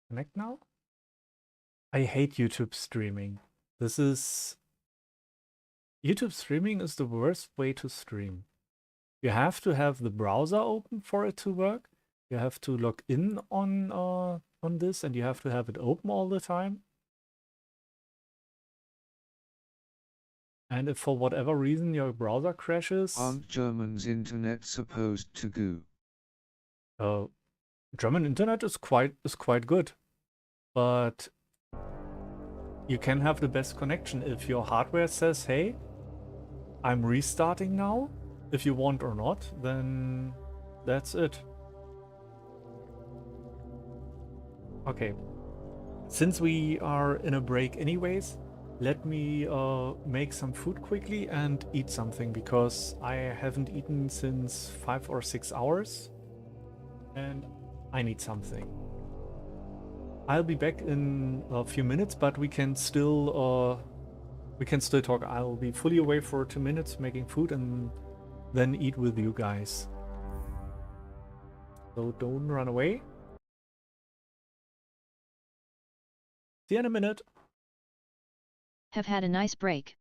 Connect now? I hate YouTube streaming. YouTube streaming is the worst way to stream. You have to have the browser open for it to work. You have to log in on this, and you have to have it open all the time. And if for whatever reason your browser crashes, Aren't Germans' internet supposed to go? German internet is quite good, but you can have the best connection if your hardware says, "Hey, I'm restarting now." If you want or not, then that's it. Okay. Since we are in a break anyways, let me make some food quickly and eat something, because I haven't eaten since 5 or 6 hours and I need something. I'll be back in a few minutes, but we can still talk. I'll be fully away for 2 minutes making food and then eat with you guys. So don't run away. See you in a minute. Have had a nice break.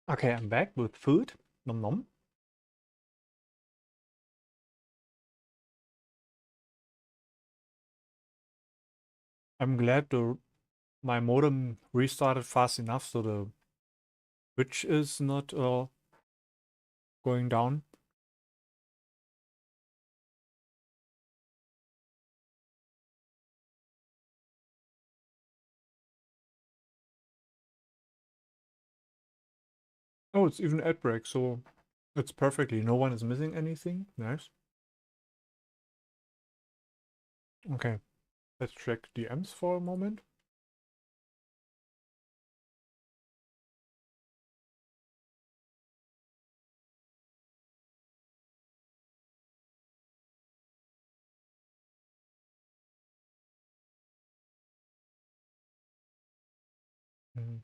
Okay, I'm back with food. Nom nom. I'm glad my modem restarted fast enough so the switch is not going down. Oh, it's even ad break, so it's perfectly. No one is missing anything. Nice. Okay, let's check DMs for a moment. Mm.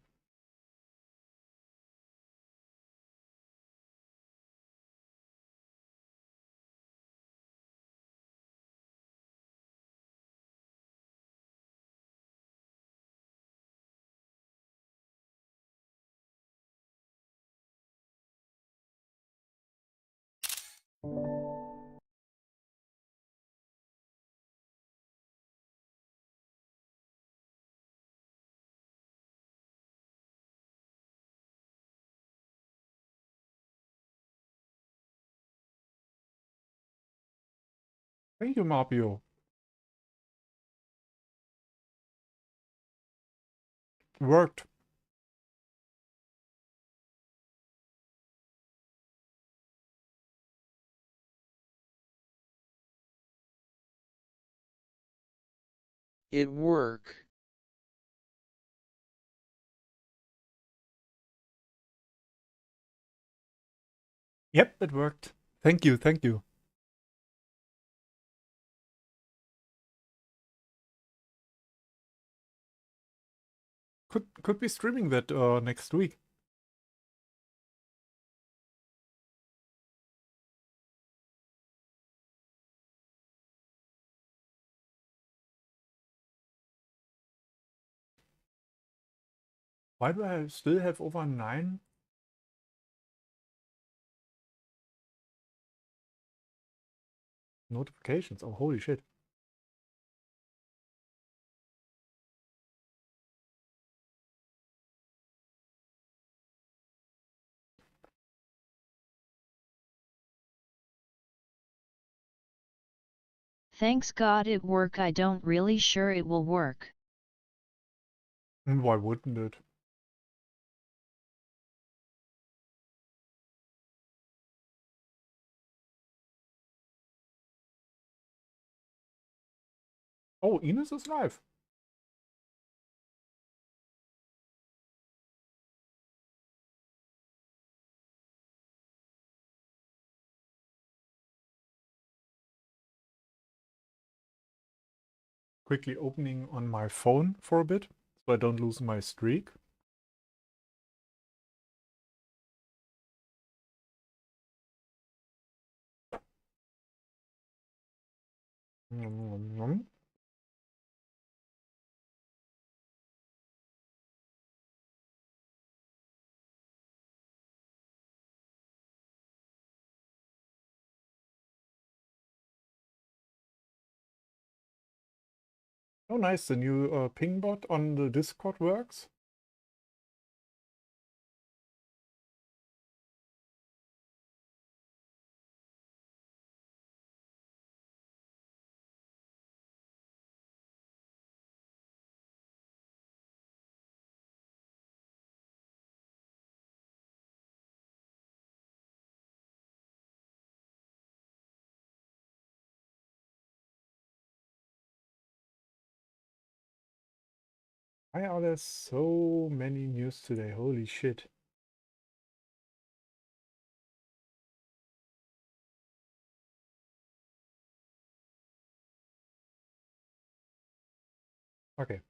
Thank you, Mapio. Worked. It work. Yep, it worked. Thank you, thank you. Could be streaming that next week. Why do I still have over 9 notifications? Oh, holy shit. Thanks God it work. I don't really sure it will work. Why wouldn't it? Oh, Ines is live. Quickly opening on my phone for a bit, so I don't lose my streak. Oh, nice. The new ping bot on the Discord works. Why are there so many news today? Holy shit. Okay.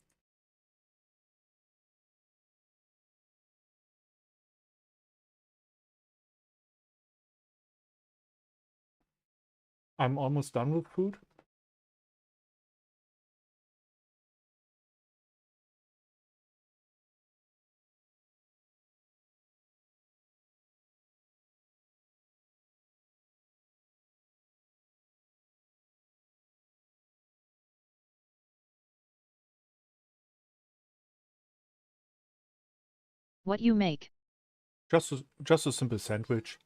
I'm almost done with food. What you make? Just a simple sandwich.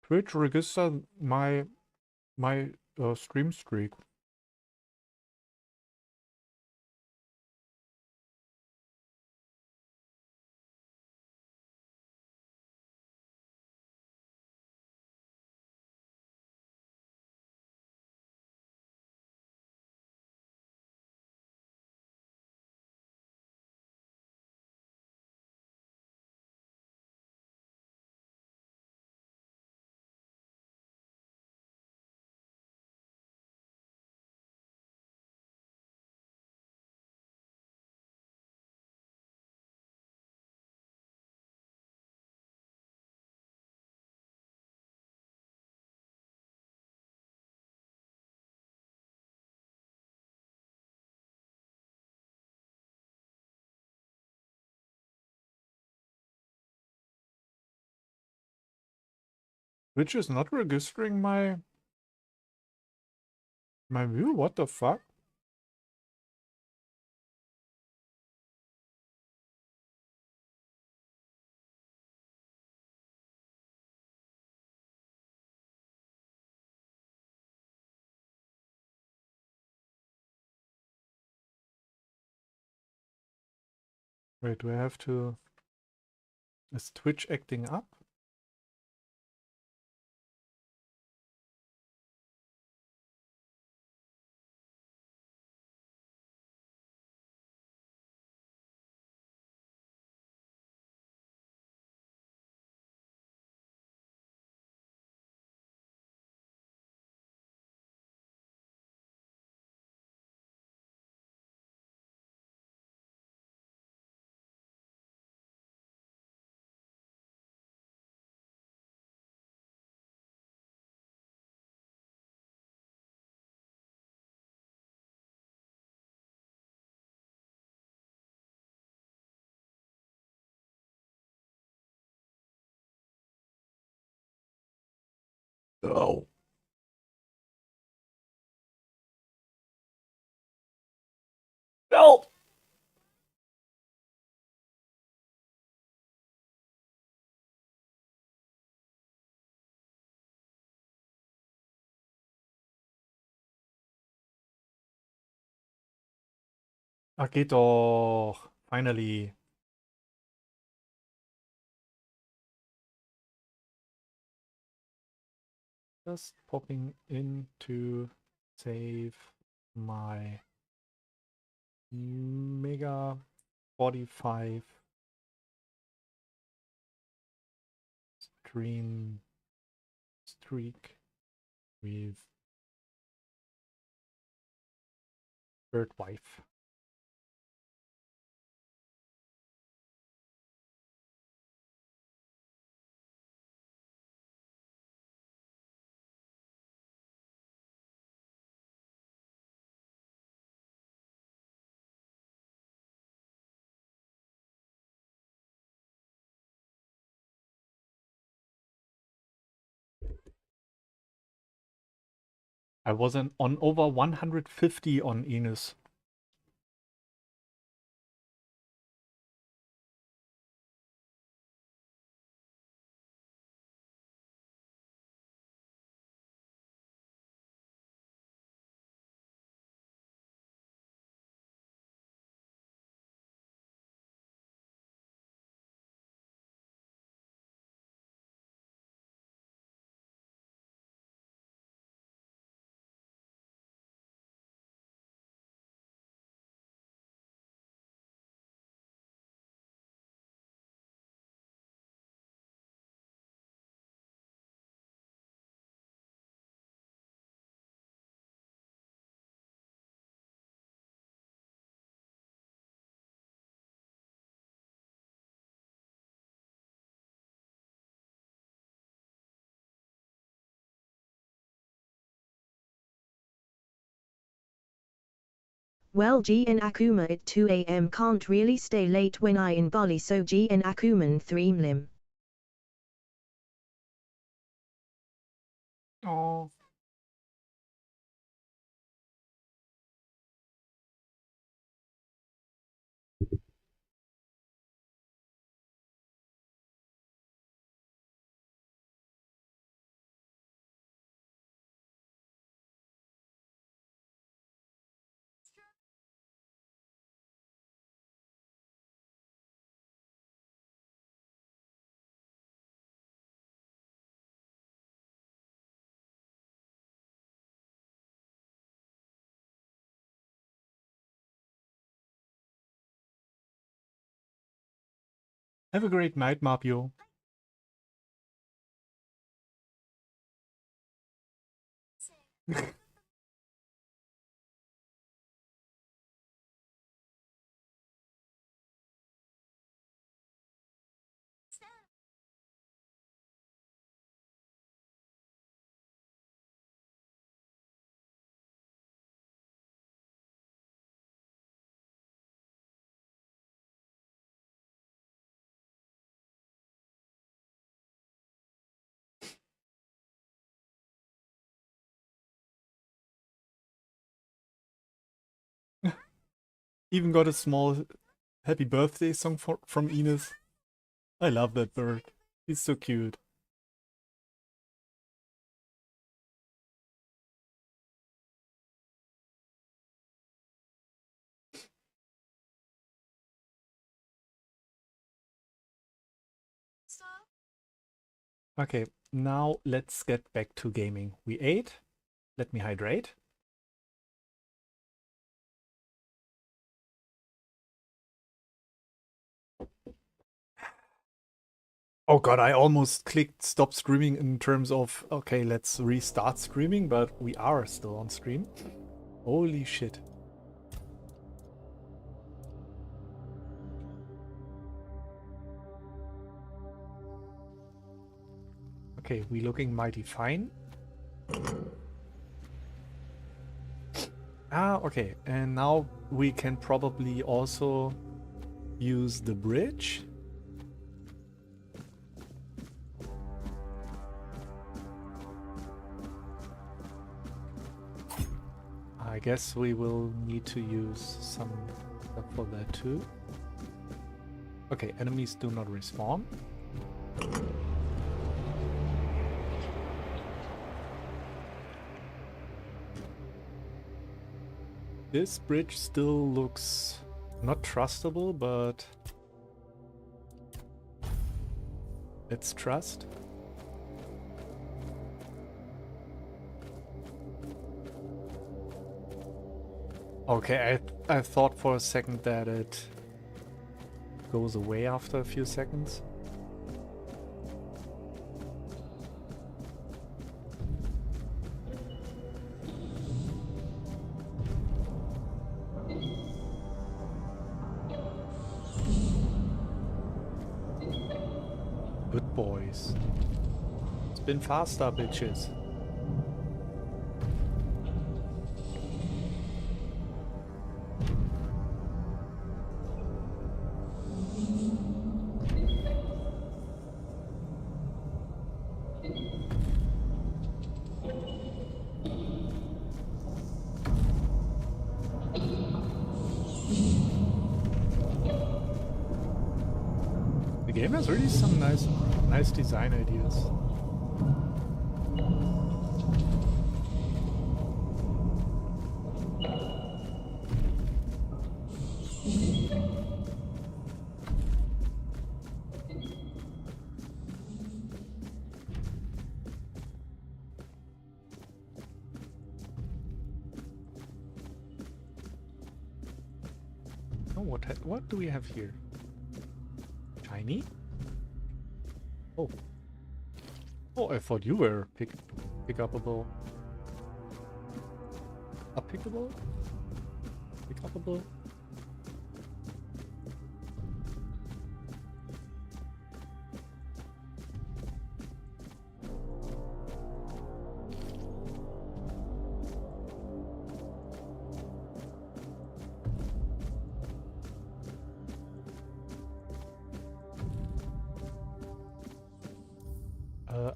Twitch register my stream streak. Twitch is not registering my view? What the fuck? Wait, do I have to... Is Twitch acting up? No. No! Ach, geht doch. Finally. Just popping in to save my Mega 45 stream streak with third wife. I was on over 150 on Enos. Well, G in Akuma at 2 am can't really stay late when I in Bali, so G in Akuman 3 lim. Oh. Have a great night, Mapio. Even got a small happy birthday song from Ines. I love that bird. He's so cute. Okay, now let's get back to gaming. We ate. Let me hydrate. Oh god, I almost clicked stop streaming in terms of, okay, let's restart streaming, but we are still on stream. Holy shit. Okay, we looking mighty fine. Ah, okay, and now we can probably also use the bridge. I guess we will need to use some stuff for that too. Okay, enemies do not respawn. This bridge still looks not trustable, but let's trust. Okay, I thought for a second that it goes away after a few seconds. Good boys. Spin faster, bitches. The game has really some nice design ideas. Oh, what do we have here? Shiny? Oh. Oh, I thought you were pick-upable. A pickable? Pick-upable?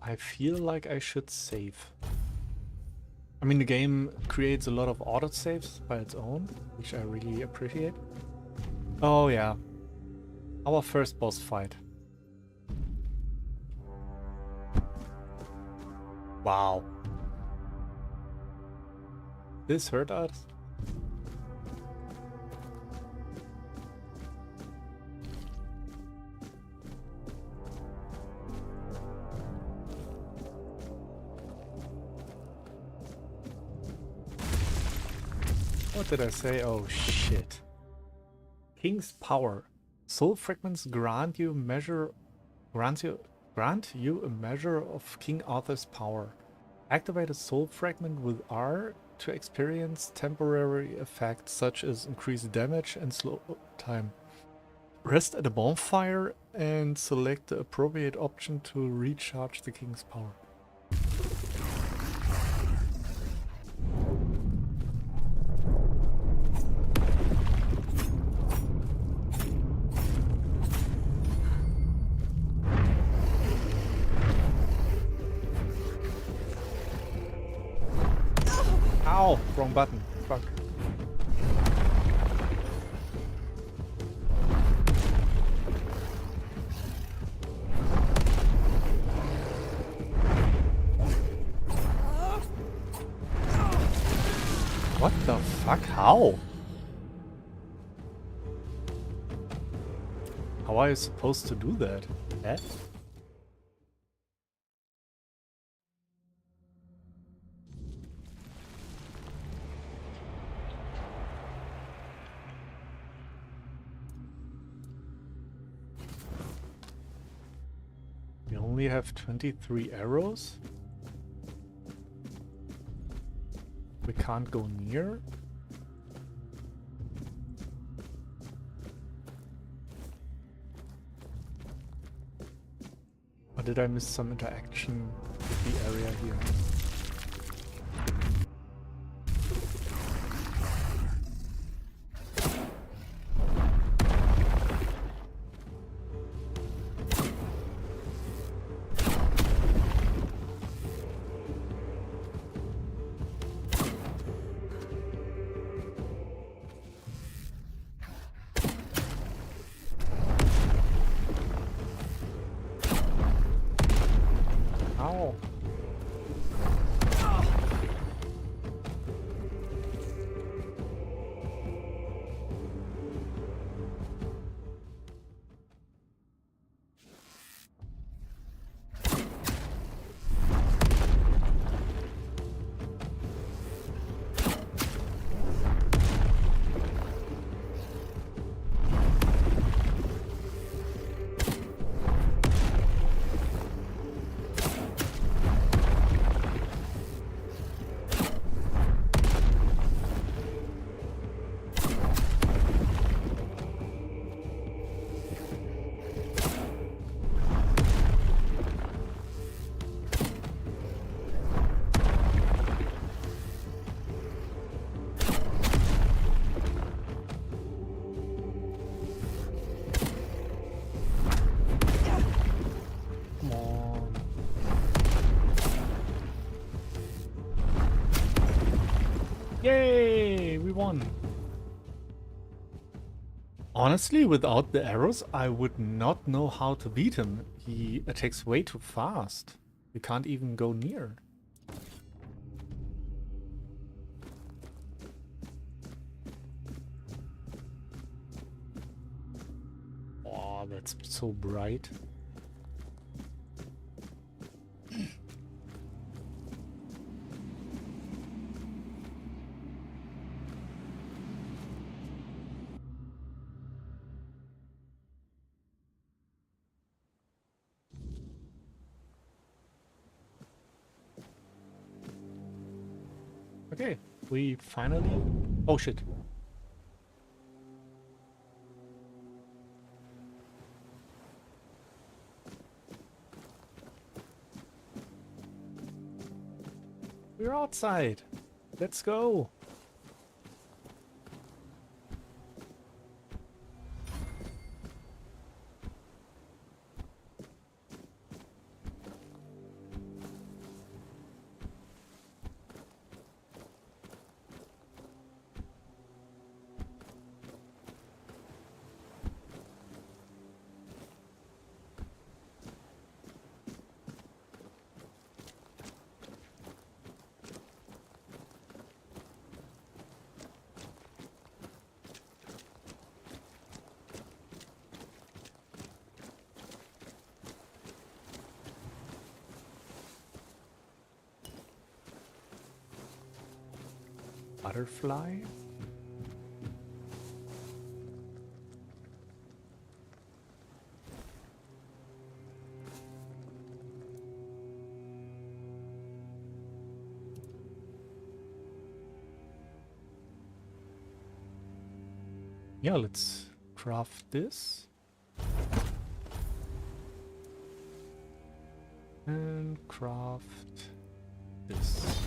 I feel like I should save. I mean, the game creates a lot of autosaves by its own, which I really appreciate. Oh yeah, our first boss fight. Wow. This hurt us? What did I say? Oh shit. King's power. Soul fragments grant you a measure of King Arthur's power. Activate a soul fragment with R to experience temporary effects such as increased damage and slow time. Rest at a bonfire and select the appropriate option to recharge the king's power. Ow! Wrong button. Fuck. What the fuck? How? How are you supposed to do that? Eh? We only have 23 arrows? We can't go near? Or did I miss some interaction with the area here? Ow. Come on. Yay! We won! Honestly, without the arrows, I would not know how to beat him. He attacks way too fast. We can't even go near. Oh, that's so bright. Okay, we finally... Oh shit. We're outside. Let's go. butterfly. Yeah, let's craft this. And craft this.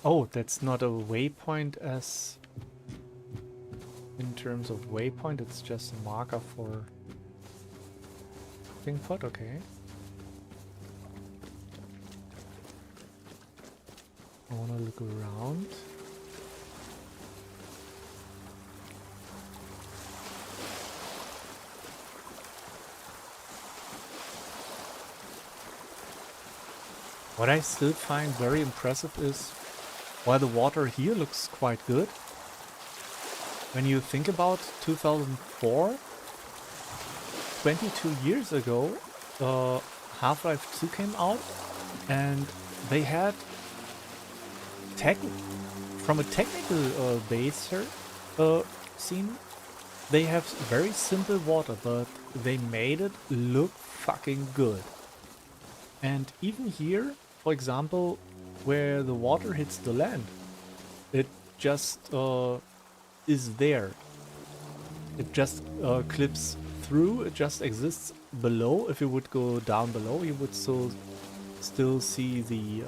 Oh, that's not a waypoint as in terms of waypoint, it's just a marker for thing pot, okay. I wanna look around. What I still find very impressive is while the water here looks quite good, when you think about 2004, 22 years ago, Half-Life 2 came out, and they had from a technical base here, scene, they have very simple water, but they made it look fucking good. And even here, for example, where the water hits the land, it just is there. It just clips through, it just exists below. If you would go down below, you would still see the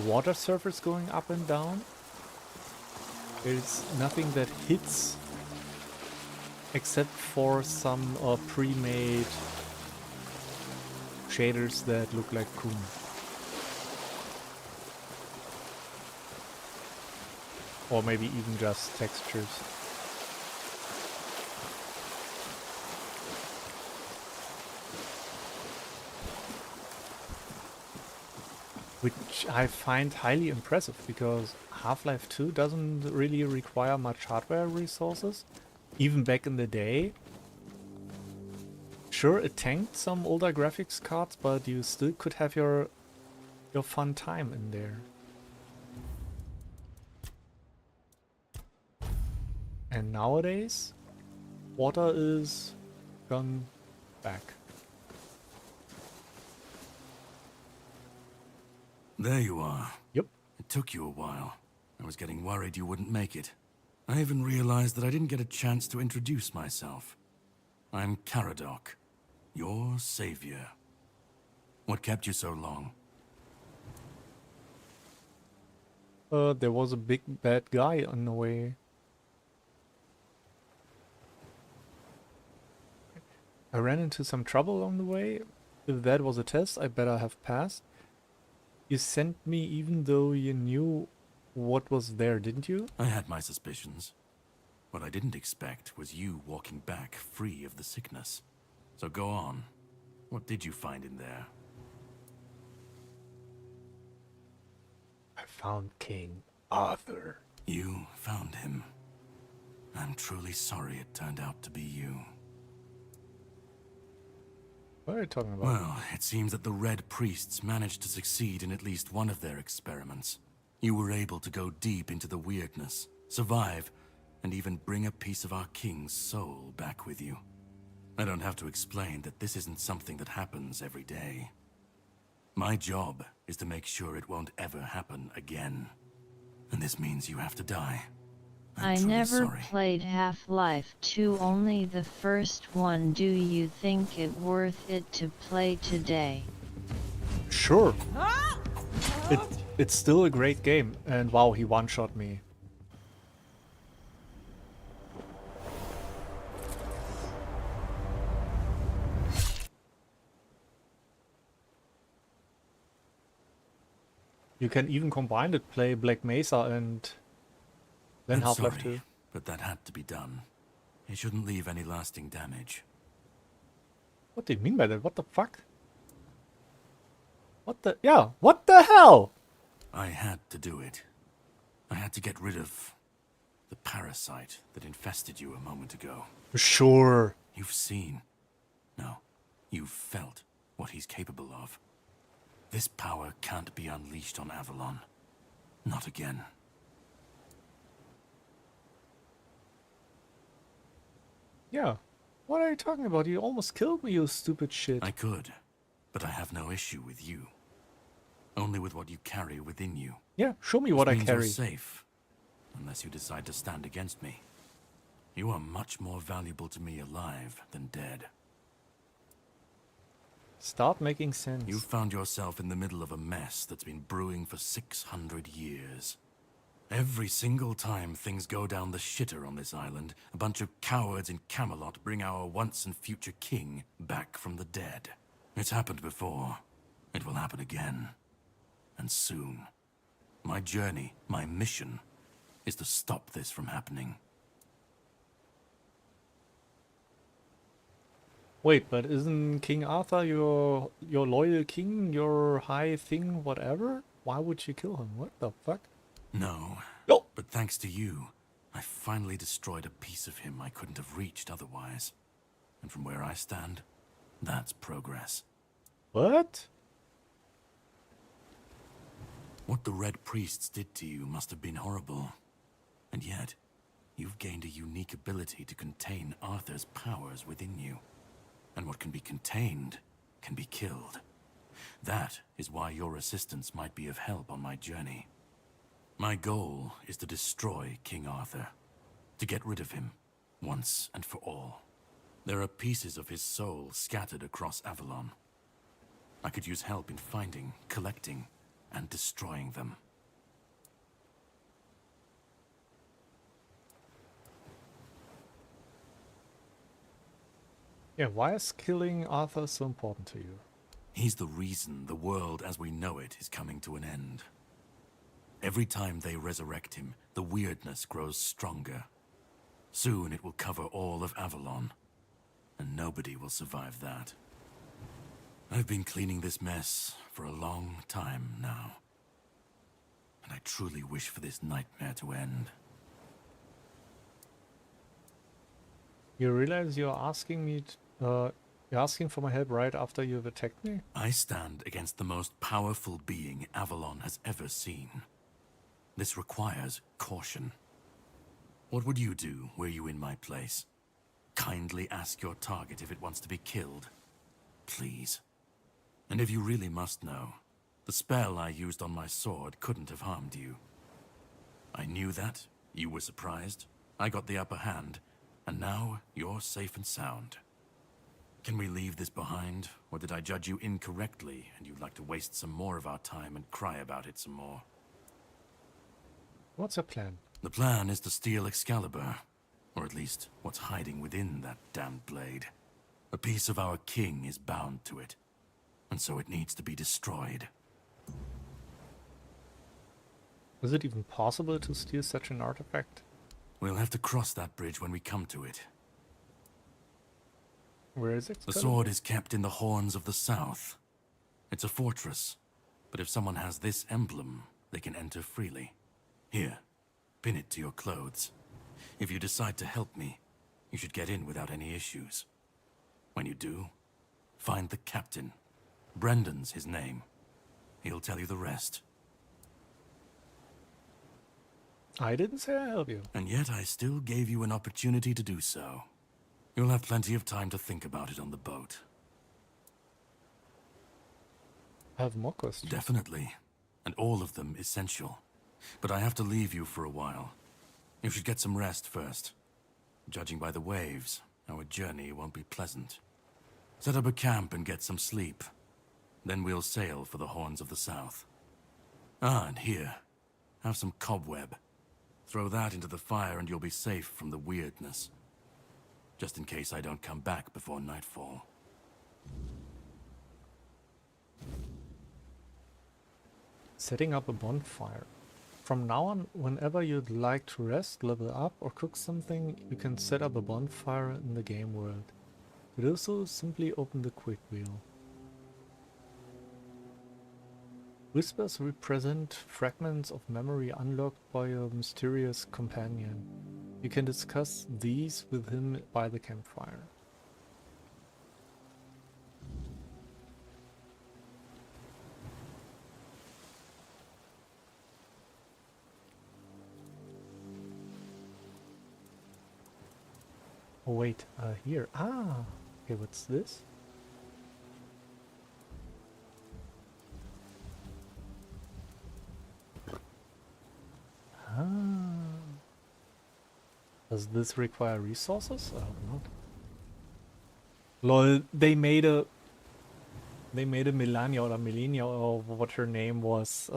water surface going up and down. There's nothing that hits except for some pre-made shaders that look like Akuma. Or maybe even just textures. Which I find highly impressive, because Half-Life 2 doesn't really require much hardware resources. Even back in the day. Sure, it tanked some older graphics cards, but you still could have your fun time in there. And nowadays, water is gone back. There you are. Yep. It took you a while. I was getting worried you wouldn't make it. I even realized that I didn't get a chance to introduce myself. I'm Caradoc, your savior. What kept you so long? There was a big bad guy on the way. I ran into some trouble on the way. If that was a test, I better have passed. You sent me even though you knew what was there, didn't you? I had my suspicions. What I didn't expect was you walking back free of the sickness. So go on. What did you find in there? I found King Arthur. You found him. I'm truly sorry it turned out to be you. What are you talking about? Well, it seems that the Red Priests managed to succeed in at least one of their experiments. You were able to go deep into the weirdness, survive, and even bring a piece of our king's soul back with you. I don't have to explain that this isn't something that happens every day. My job is to make sure it won't ever happen again. And this means you have to die. I'm I truly never sorry. played Half-Life 2, only the first one. Do you think it worth it to play today? Sure. It's still a great game, and wow, he one-shot me. You can even combine it, play Black Mesa and then I'm Half-Life sorry, 2. but that had to be done. It shouldn't leave any lasting damage. What do you mean by that? What the fuck? What the... Yeah, what the hell? I had to do it. I had to get rid of The parasite that infested you a moment ago. Sure. You've seen. No, you've felt what he's capable of. This power can't be unleashed on Avalon. Not again. Yeah. What are you talking about? You almost killed me, you stupid shit. I could, but I have no issue with you. Only with what you carry within you. Yeah, show me what I Which means you're carry. safe, unless you decide to stand against me. You are much more valuable to me alive than dead. Start making sense. You found yourself in the middle of a mess that's been brewing for 600 years. Every single time things go down the shitter on this island, a bunch of cowards in Camelot bring our once and future king back from the dead. It's happened before. It will happen again. And soon. My journey, my mission, is to stop this from happening. Wait, but isn't King Arthur your loyal king, your high thing, whatever? Why would you kill him? What the fuck? No. No. But thanks to you, I finally destroyed a piece of him I couldn't have reached otherwise. And from where I stand, that's progress. What? What the Red Priests did to you must have been horrible. And yet, you've gained a unique ability to contain Arthur's powers within you. And what can be contained can be killed. That is why your assistance might be of help on my journey. My goal is to destroy King Arthur. To get rid of him, once and for all. There are pieces of his soul scattered across Avalon. I could use help in finding, collecting, and destroying them. Yeah, why is killing Arthur so important to you? He's the reason the world as we know it is coming to an end. Every time they resurrect him, the weirdness grows stronger. Soon it will cover all of Avalon, and nobody will survive that. I've been cleaning this mess for a long time now, and I truly wish for this nightmare to end. You realize you're asking me, you're asking for my help right after you've attacked me? I stand against the most powerful being Avalon has ever seen. This requires caution. What would you do were you in my place? Kindly ask your target if it wants to be killed. Please. And if you really must know, the spell I used on my sword couldn't have harmed you. I knew that, you were surprised, I got the upper hand, and now you're safe and sound. Can we leave this behind, or did I judge you incorrectly and you'd like to waste some more of our time and cry about it some more? What's your plan? The plan is to steal Excalibur, or at least what's hiding within that damned blade. A piece of our king is bound to it, and so it needs to be destroyed. Is it even possible to steal such an artifact? We'll have to cross that bridge when we come to it. Where is it? The sword is kept in the Horns of the South. It's a fortress, but if someone has this emblem, they can enter freely. Here, pin it to your clothes. If you decide to help me, you should get in without any issues. When you do, find the captain. Brendan's his name. He'll tell you the rest. I didn't say I'll help you. And yet I still gave you an opportunity to do so. You'll have plenty of time to think about it on the boat. I have more questions. Definitely. And all of them essential. But I have to leave you for a while. You should get some rest first. Judging by the waves, our journey won't be pleasant. Set up a camp and get some sleep. Then we'll sail for the Horns of the South. Ah, and here. Have some cobweb. Throw that into the fire and you'll be safe from the weirdness. Just in case I don't come back before nightfall. Setting up a bonfire. From now on, whenever you'd like to rest, level up, or cook something, you can set up a bonfire in the game world. To do so, simply open the quick wheel. Whispers represent fragments of memory unlocked by a mysterious companion. You can discuss these with him by the campfire. Oh wait, here. Ah, okay, what's this? Ah. Does this require resources? I don't know. Lol, they made a Melania or Melania or what her name was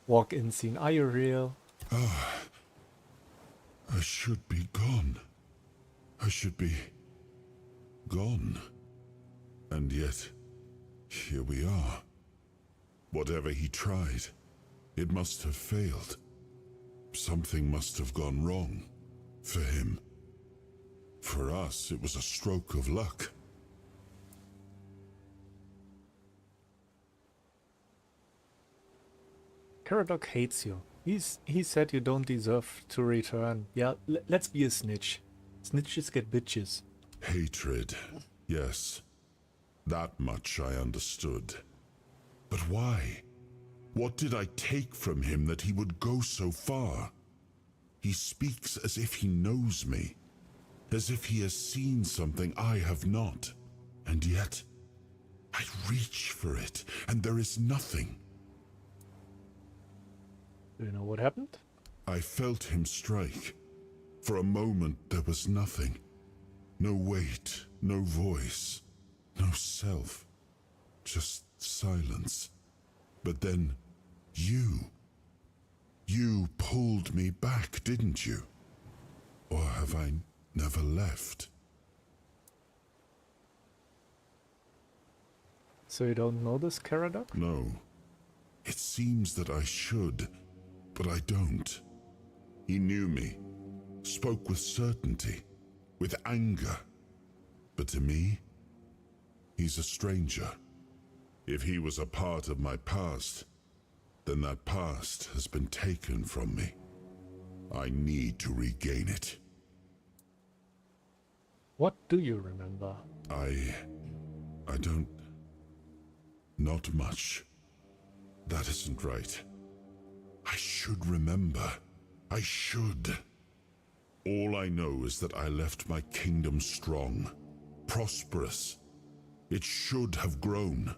walk-in scene. Are you real? I should be gone. I should be gone. And yet, here we are. Whatever he tried, it must have failed. Something must have gone wrong. For him. For us, it was a stroke of luck. Caradoc hates you. He said you don't deserve to return. Yeah, let's be a snitch. Snitches get bitches. Hatred. Yes. That much I understood. But why? What did I take from him that he would go so far? He speaks as if he knows me, as if he has seen something I have not. And yet, I reach for it, and there is nothing. Do you know what happened? I felt him strike. For a moment, there was nothing. No weight, no voice, no self. Just silence. But then, you pulled me back, didn't you? Or have I never left? So you don't know this Caradoc? No. It seems that I should, but I don't. He knew me, spoke with certainty, with anger. But to me, he's a stranger. If he was a part of my past, then that past has been taken from me. I need to regain it. What do you remember? I don't... Not much. That isn't right. I should remember. I should. All I know is that I left my kingdom strong, prosperous. It should have grown.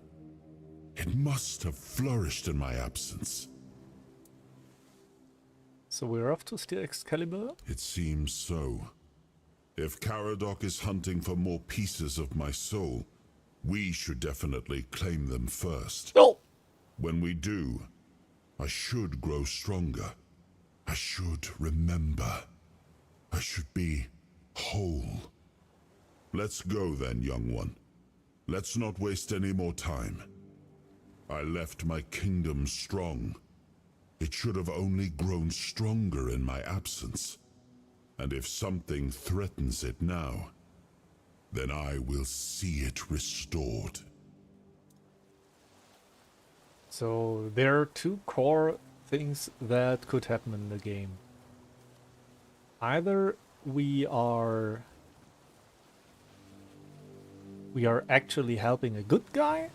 It must have flourished in my absence. So we're off to steal Excalibur? It seems so. If Caradoc is hunting for more pieces of my soul, we should definitely claim them first. Oh! When we do, I should grow stronger. I should remember. I should be whole. Let's go then, young one. Let's not waste any more time. I left my kingdom strong. It should have only grown stronger in my absence. And if something threatens it now, then I will see it restored. So there are two core things that could happen in the game. Either we are actually helping a good guy,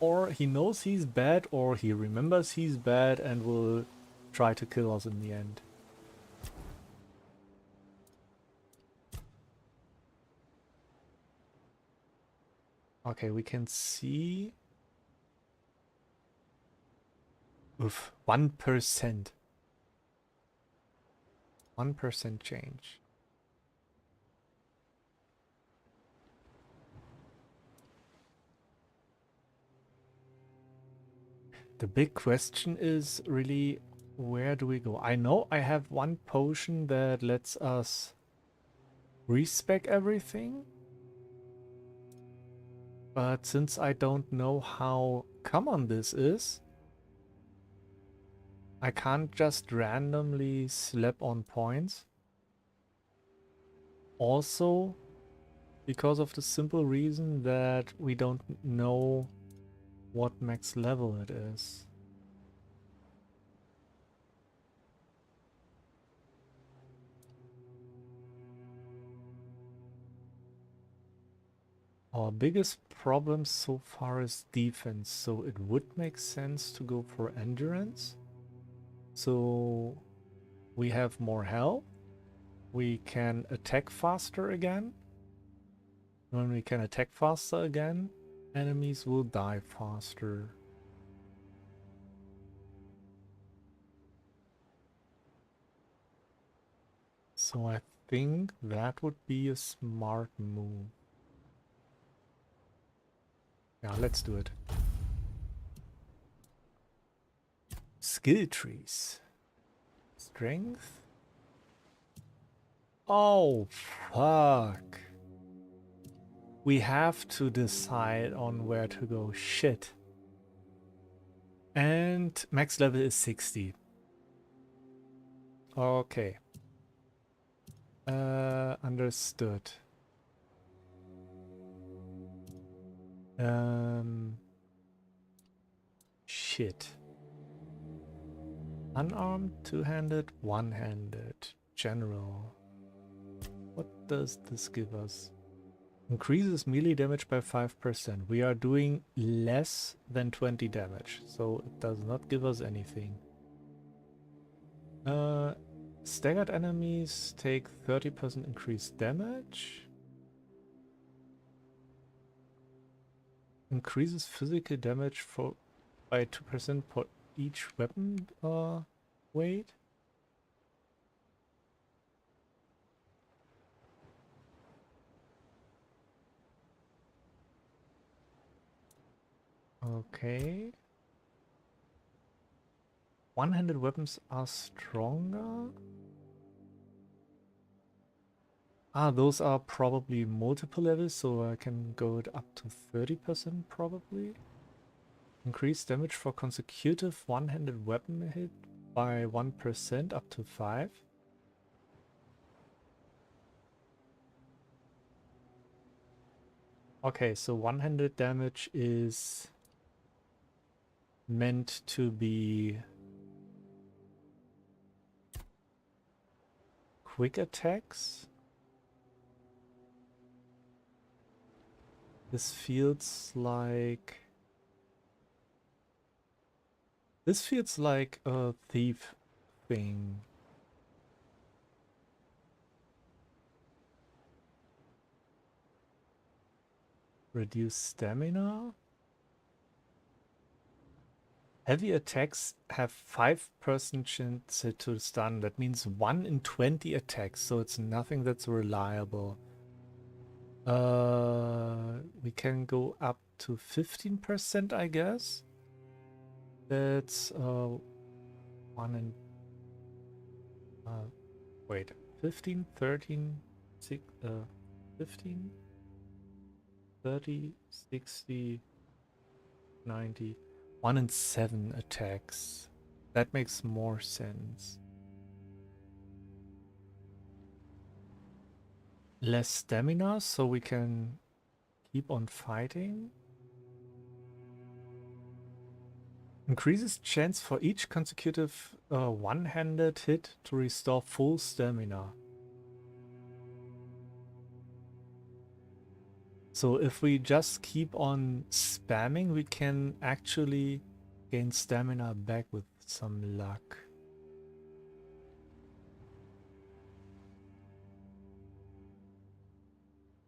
or he knows he's bad, or he remembers he's bad and will try to kill us in the end. Okay, we can see... Oof, 1%. 1% change. The big question is really, where do we go? I know I have one potion that lets us respec everything. But since I don't know how common this is, I can't just randomly slap on points. Also, because of the simple reason that we don't know what max level it is. Our biggest problem so far is defense, so it would make sense to go for endurance. So we have more health. We can attack faster again. When we can attack faster again, enemies will die faster. So I think that would be a smart move. Yeah, let's do it. Skill trees. Strength. Oh, fuck. We have to decide on where to go. Shit. And max level is 60. Okay. Understood. Shit. Unarmed, two-handed, one-handed. General. What does this give us? Increases melee damage by 5%. We are doing less than 20 damage, so it does not give us anything. Staggered enemies take 30% increased damage. Increases physical damage by 2% per each weapon weight. Okay. One-handed weapons are stronger. Ah, those are probably multiple levels, so I can go it up to 30% probably. Increase damage for consecutive one-handed weapon hit by 1% up to 5. Okay, so one-handed damage is meant to be quick attacks. This feels like a thief thing. Reduce stamina. Heavy attacks have 5% chance to stun. That means 1 in 20 attacks, so it's nothing that's reliable. We can go up to 15%, I guess. That's 1 in wait, 15, 13, 6, 15, 30, 60, 90, 1 in 7 attacks. That makes more sense. Less stamina, so we can keep on fighting. Increases chance for each consecutive one-handed hit to restore full stamina. So if we just keep on spamming, we can actually gain stamina back with some luck.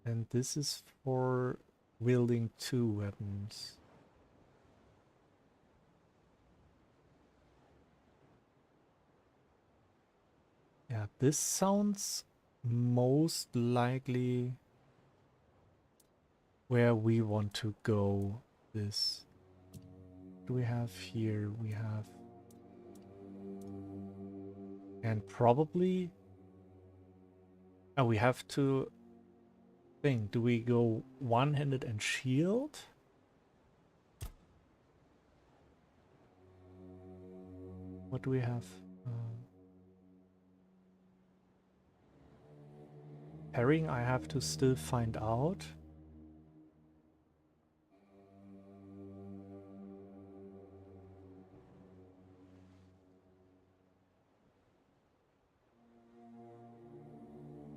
And this is for wielding 2 weapons. Yeah, this sounds most likely where we want to go. This. What do we have here? We have... And probably... Oh, we have to think. Do we go one-handed and shield? What do we have? Parrying I have to still find out.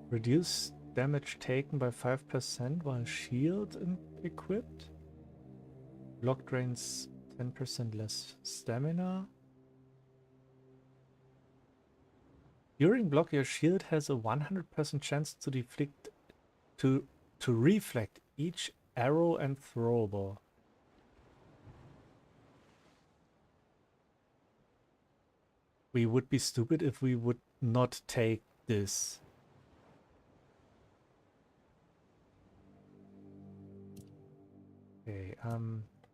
Reduce damage taken by 5% while shield equipped. Block drains 10% less stamina. During block, your shield has a 100% chance to deflect to reflect each arrow and throwable. We would be stupid if we would not take this. Okay,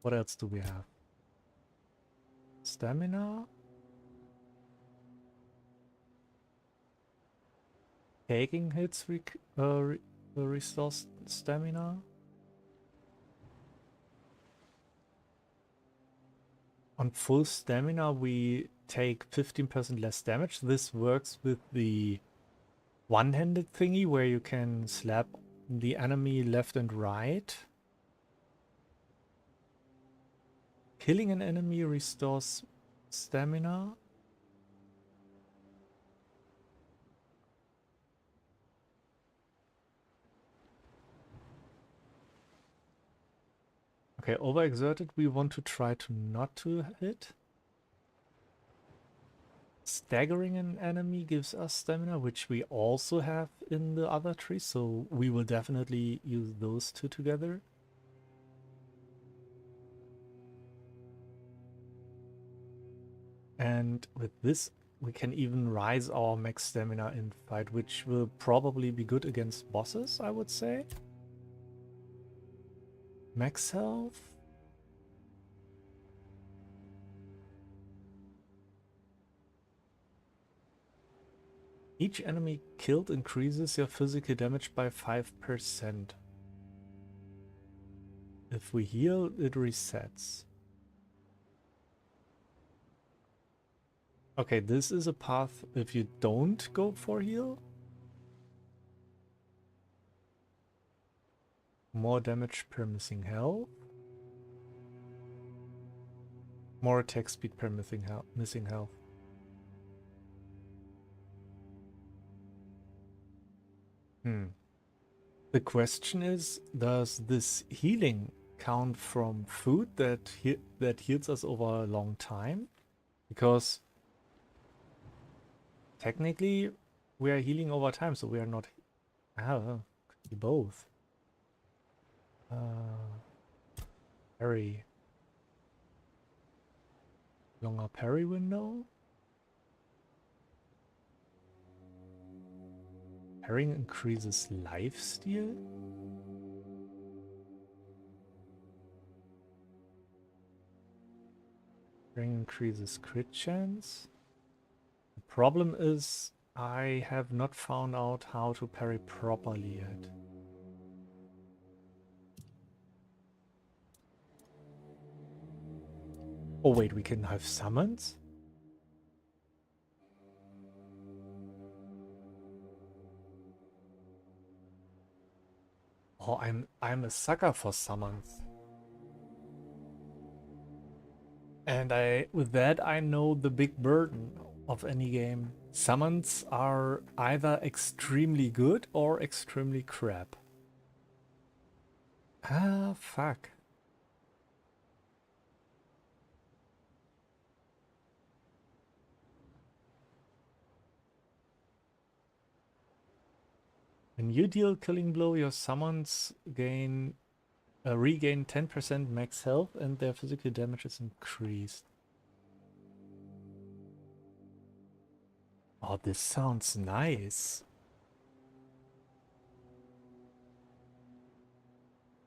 what else do we have? Stamina. Taking hits restores stamina. On full stamina, we take 15% less damage. This works with the one-handed thingy where you can slap the enemy left and right. Killing an enemy restores stamina. Okay, overexerted, we want to try to not to hit. Staggering an enemy gives us stamina, which we also have in the other tree, so we will definitely use those two together. And with this, we can even rise our max stamina in fight, which will probably be good against bosses, I would say. Max health. Each enemy killed increases your physical damage by 5%. If we heal, it resets. Okay, this is a path if you don't go for heal. More damage per missing health. More attack speed per missing health. The question is, does this healing count from food that heals us over a long time? Because technically we are healing over time, so we are not... could be both. Parry. Longer parry window. Parrying increases lifesteal. Parrying increases crit chance. The problem is I have not found out how to parry properly yet. Oh wait, we can have summons? Oh, I'm a sucker for summons. And with that I know the big burden of any game. Summons are either extremely good or extremely crap. Ah, fuck. When you deal killing blow, your summons regain 10% max health and their physical damage is increased. Oh, this sounds nice.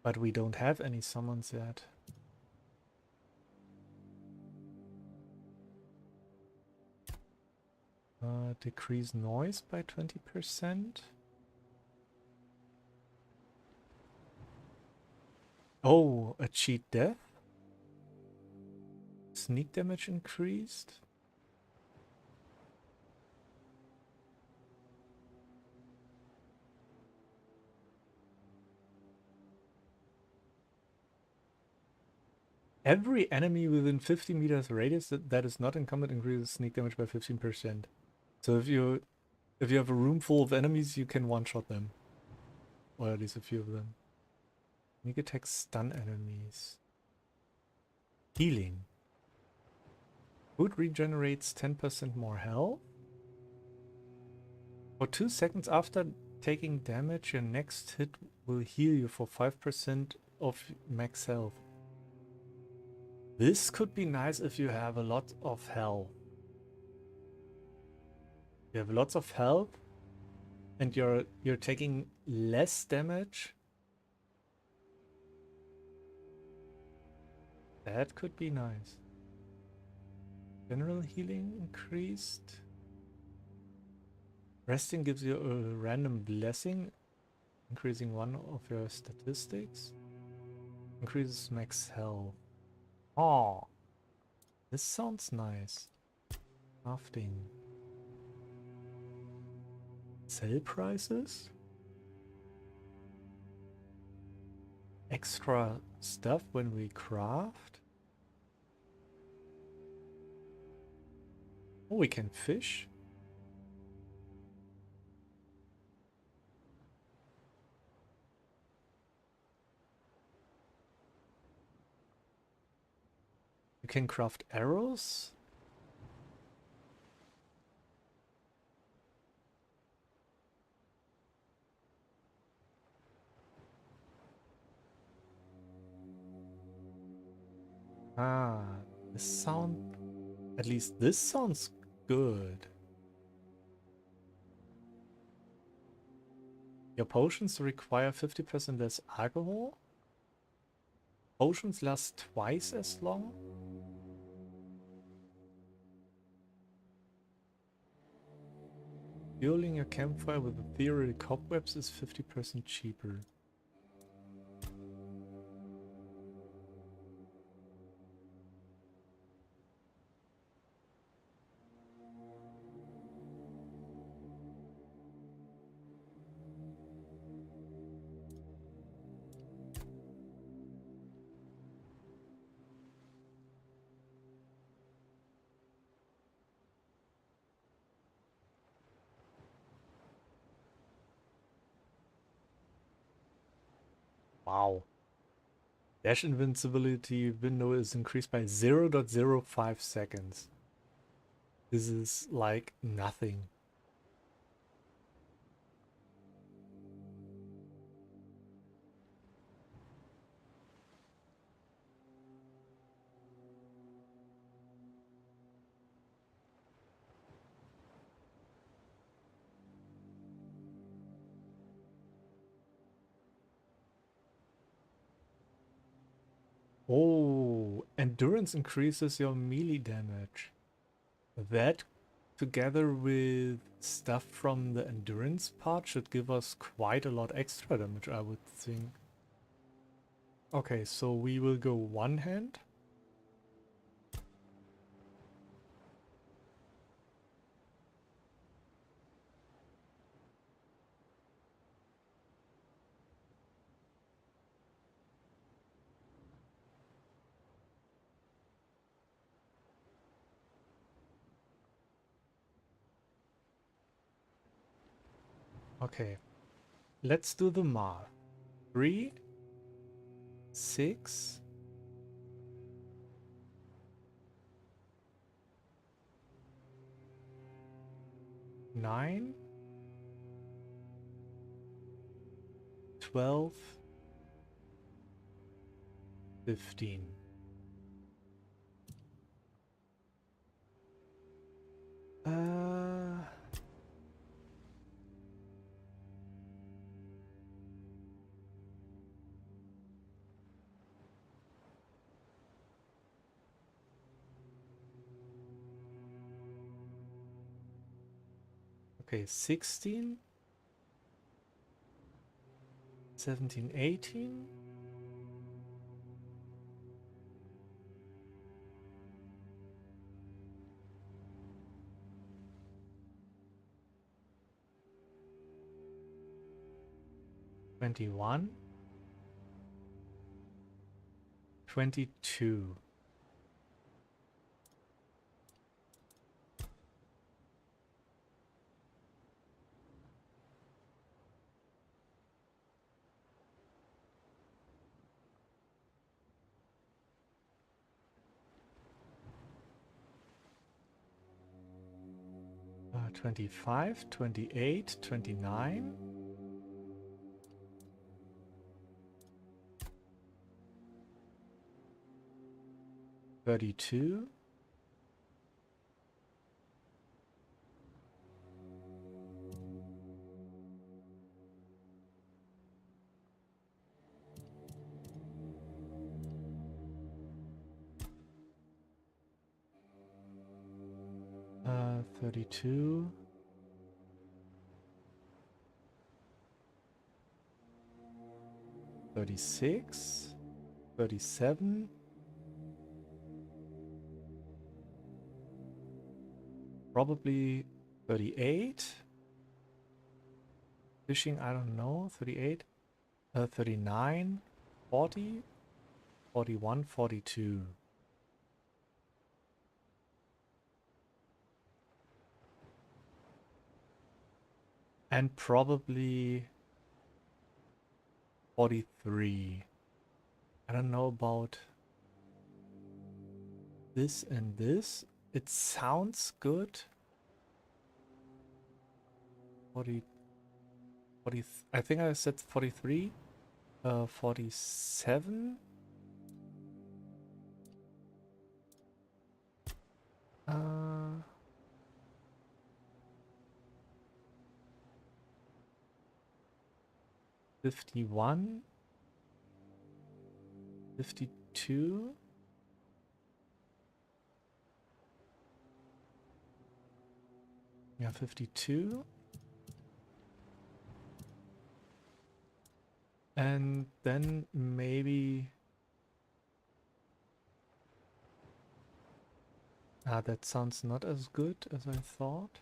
But we don't have any summons yet. Decrease noise by 20%. Oh, a cheat death? Sneak damage increased? Every enemy within 50 meters radius that is not in combat increases sneak damage by 15%. So if you If you have a room full of enemies, you can one-shot them. Or at least a few of them. Sneak attack stun enemies. Healing. Food regenerates 10% more health. For 2 seconds after taking damage, your next hit will heal you for 5% of max health. This could be nice if you have a lot of health. You have lots of health and you're taking less damage. That could be nice. General healing increased. Resting gives you a random blessing, increasing one of your statistics. Increases max health. Oh, this sounds nice. Crafting. Sell prices? Extra stuff when we craft? Oh, we can fish? You can craft arrows? Ah, at least this sounds good. Your potions require 50% less alcohol? Potions last twice as long? Fueling a campfire with ethereal cobwebs is 50% cheaper. Wow. Dash invincibility window is increased by 0.05 seconds. This is like nothing. Oh, endurance increases your melee damage. That, together with stuff from the endurance part, should give us quite a lot extra damage, I would think. Okay, so we will go one hand. Okay, let's do the math. 3, 6, 9, 12, 15. Okay, 16, 17, 18. 21, 22. 25, 28, 29. $32. $32. 36, 37, probably 38. Fishing, I don't know, 38, 39, 40, 41, 42. And probably 43. I don't know about this and this. It sounds good. 40, 40, I think I said 43. 47. 51. 52. Yeah, 52. And then maybe... that sounds not as good as I thought.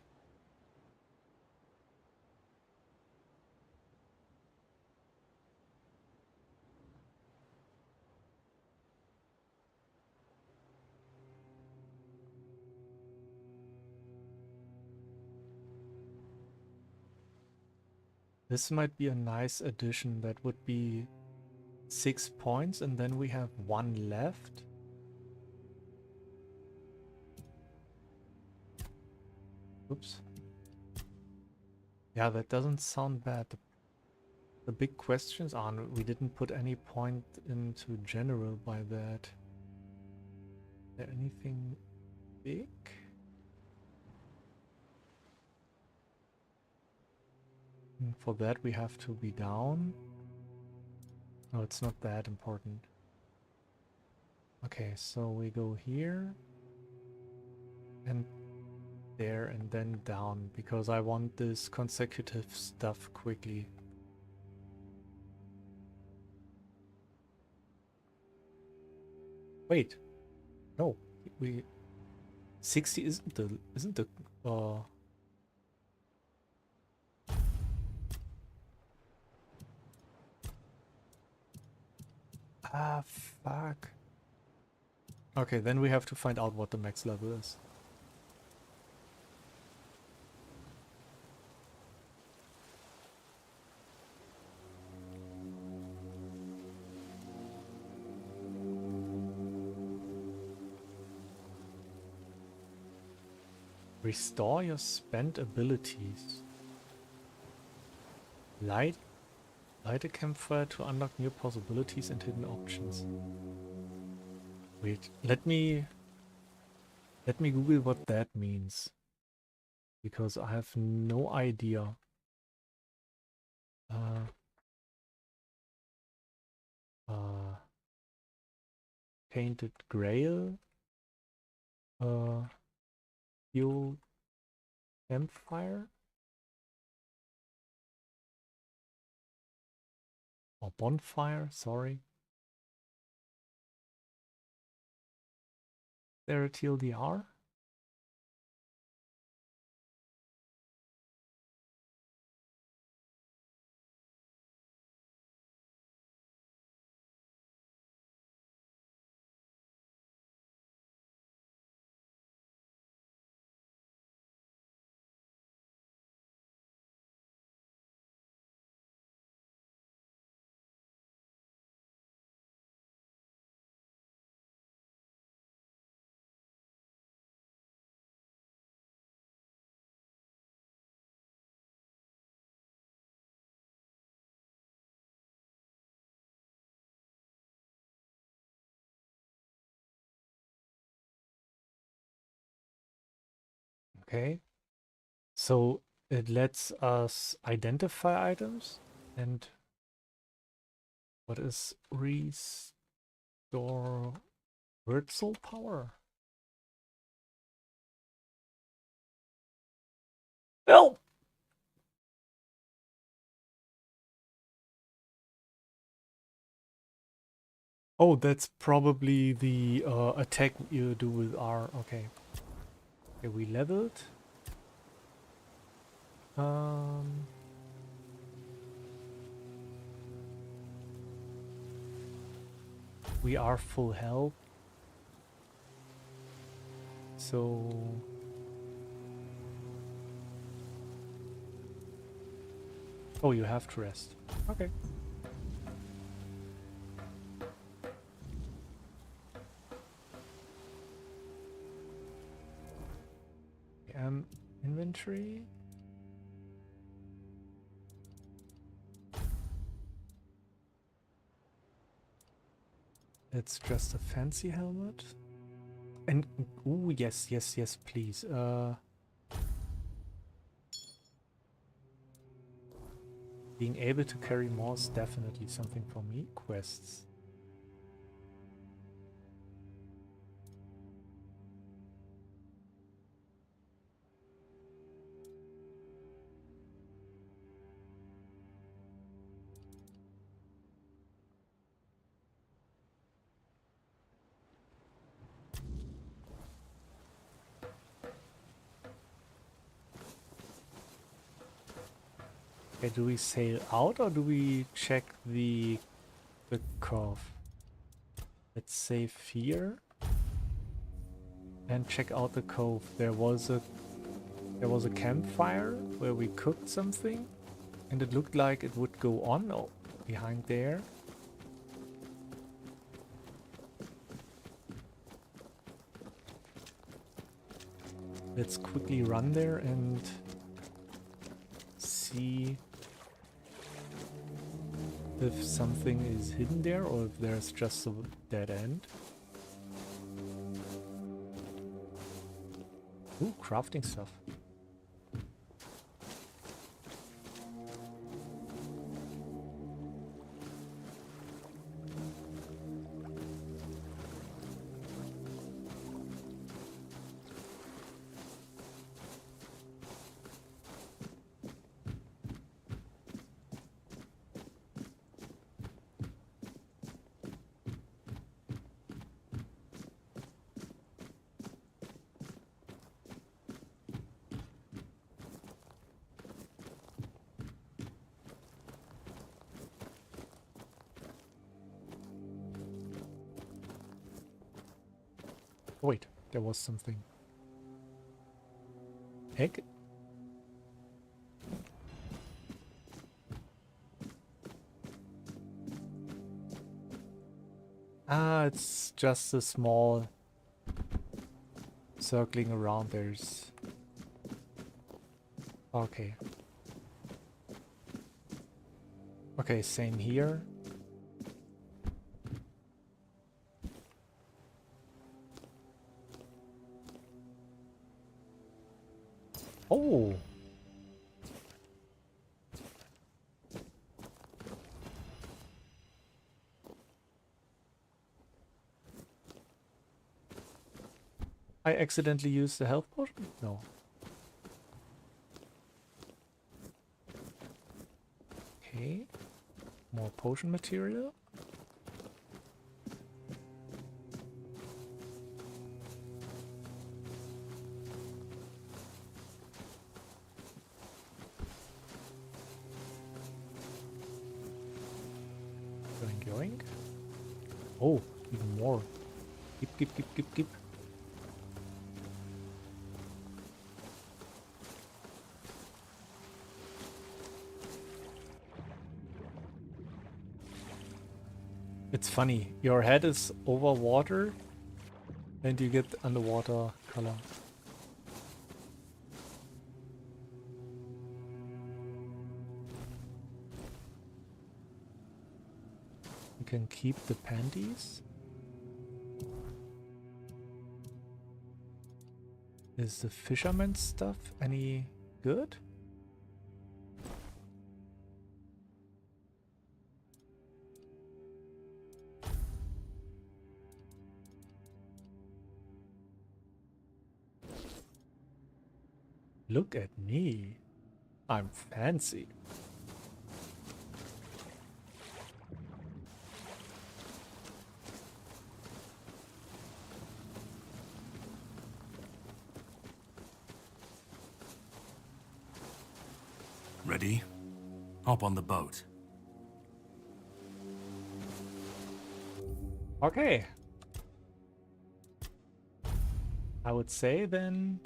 This might be a nice addition. That would be 6 points, and then we have 1 left. Oops. Yeah, that doesn't sound bad. The big questions are, we didn't put any point into general by that. Is there anything big? For that we have to be down. No, it's not that important. Okay, so we go here and there and then down, because I want this consecutive stuff quickly. Wait, no, we 60 isn't the fuck. Okay, then we have to find out what the max level is. Restore your spent abilities. Light a campfire to unlock new possibilities and hidden options. Wait, let me Google what that means, because I have no idea. Painted Grail. Fuel campfire. Or bonfire, sorry. There a TLDR? Okay. So it lets us identify items. And what is restore Wurzel power? No! Oh, that's probably the attack you do with R. Okay. Okay, we leveled. We are full health. So oh, you have to rest. Okay. Inventory. It's just a fancy helmet. And ooh, yes, yes, yes, please. Being able to carry more is definitely something for me. Quests. Okay, do we sail out or do we check the cove? Let's save here and check out the cove. There was a campfire where we cooked something and it looked like it would go on behind there. Let's quickly run there and see if something is hidden there or if there's just a dead end. Ooh, crafting stuff. Oh, wait, there was something. Egg? Ah, it's just a small circling around. There's... Okay. Okay, same here. Oh! I accidentally used the health potion? No. Okay. More potion material. Going. Oh, even more. Keep. It's funny. Your head is over water and you get underwater color. You can keep the panties. Is the fisherman stuff any good? Look at me. I'm fancy. Ready? Hop on the boat. Okay. I would say then,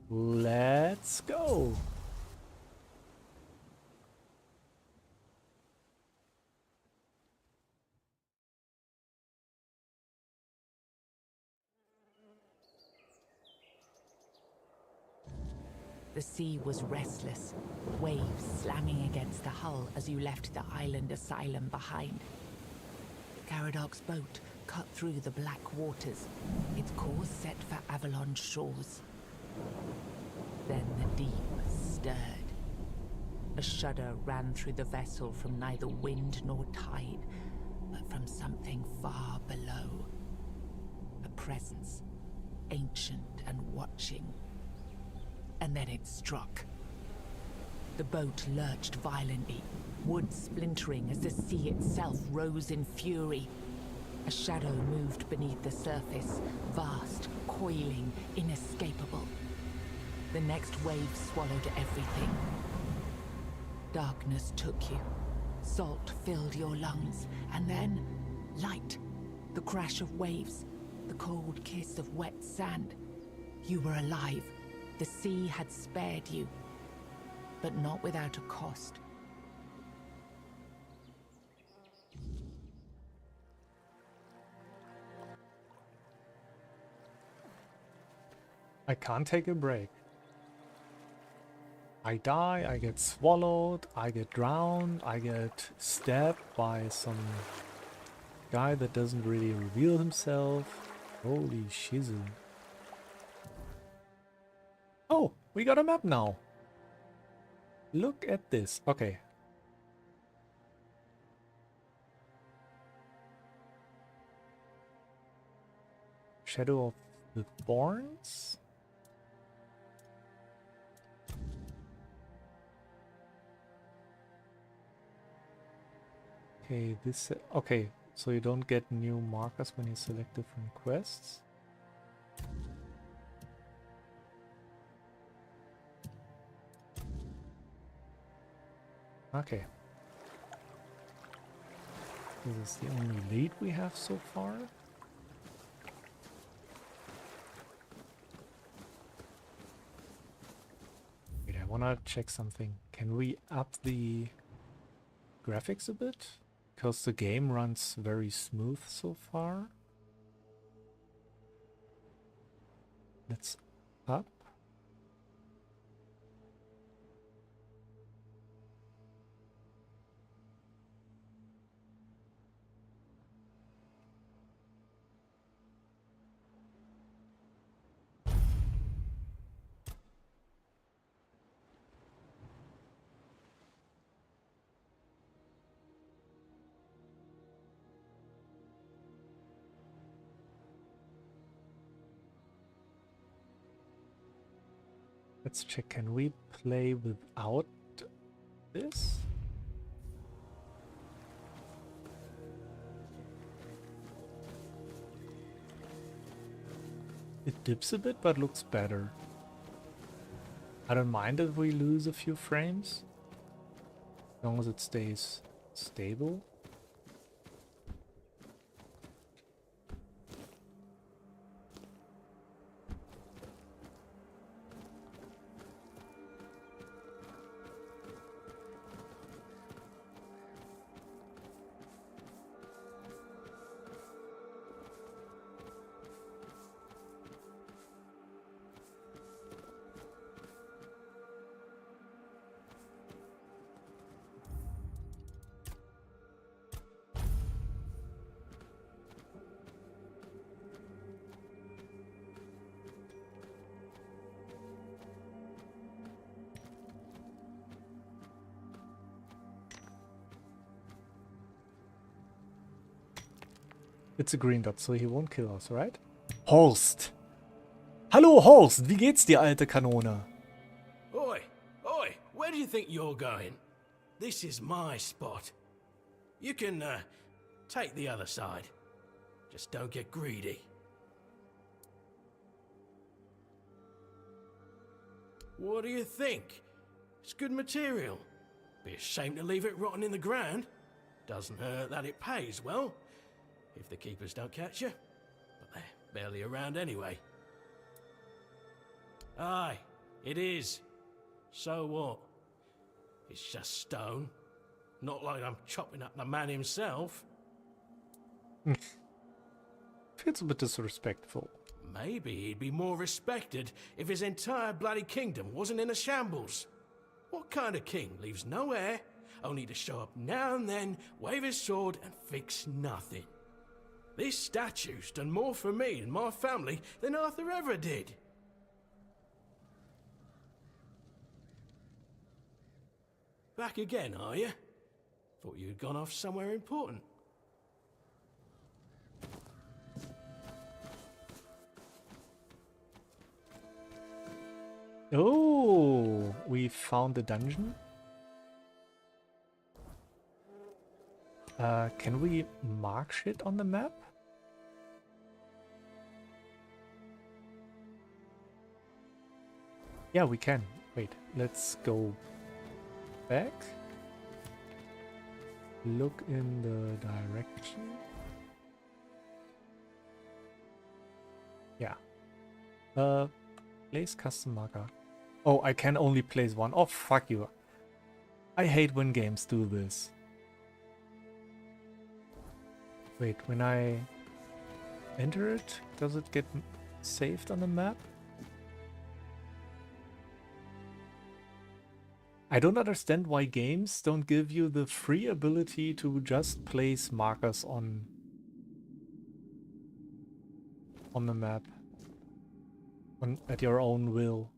let's go. The sea was restless, waves slamming against the hull as you left the island asylum behind. Garadoc's boat cut through the black waters, its course set for Avalon's shores. Then the deep stirred. A shudder ran through the vessel from neither wind nor tide, but from something far below. A presence, ancient and watching. And then it struck. The boat lurched violently, wood splintering as the sea itself rose in fury. A shadow moved beneath the surface, vast, coiling, inescapable. The next wave swallowed everything. Darkness took you. Salt filled your lungs, and then light. The crash of waves, the cold kiss of wet sand. You were alive. The sea had spared you, but not without a cost. I can't take a break. I die, I get swallowed, I get drowned, I get stabbed by some guy that doesn't really reveal himself. Holy shizzle. Oh, we got a map now. Look at this. Okay. Shadow of the Thorns? Okay, this... Okay, so you don't get new markers when you select different quests. Okay. This is the only lead we have so far. Wait, I wanna check something. Can we up the graphics a bit? Because the game runs very smooth so far. Let's up. Let's check, can we play without this? It dips a bit, but looks better. I don't mind if we lose a few frames, as long as it stays stable. It's a green dot, so he won't kill us, right? Horst! Hallo Horst, wie geht's dir, alte Kanone? Oi, oi, where do you think you're going? This is my spot. You can, take the other side. Just don't get greedy. What do you think? It's good material. Be a shame to leave it rotting in the ground. Doesn't hurt that it pays well, if the keepers don't catch you. But they're barely around anyway. Aye, it is. So what? It's just stone. Not like I'm chopping up the man himself. Feels a bit disrespectful. Maybe he'd be more respected if his entire bloody kingdom wasn't in a shambles. What kind of king leaves no heir, only to show up now and then, wave his sword and fix nothing? This statue's done more for me and my family than Arthur ever did. Back again, are you? Thought you'd gone off somewhere important. Oh, we found the dungeon. Can we mark shit on the map? Yeah, we can. Wait, let's go back. Look in the direction. Yeah. Place custom marker. Oh, I can only place one. Oh, fuck you. I hate when games do this. Wait, when I enter it, does it get saved on the map? I don't understand why games don't give you the free ability to just place markers on the map at your own will.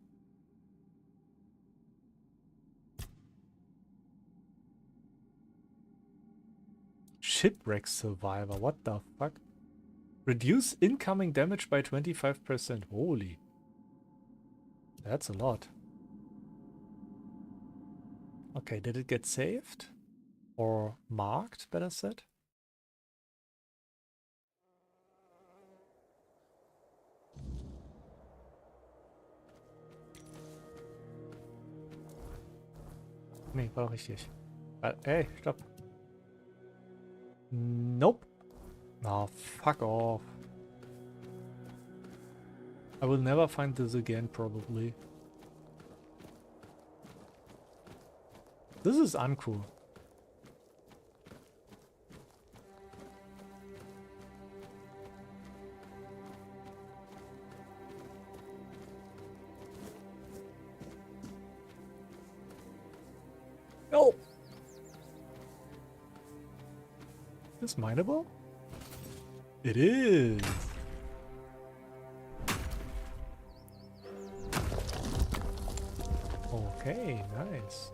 Shipwreck survivor, what the fuck? Reduce incoming damage by 25%. Holy. That's a lot. Okay, did it get saved? Or marked, better said? Nee, war richtig. Ey, stopp. Nope. Oh, fuck off. I will never find this again, probably. This is uncool. No! Is this mineable? It is! Okay, nice.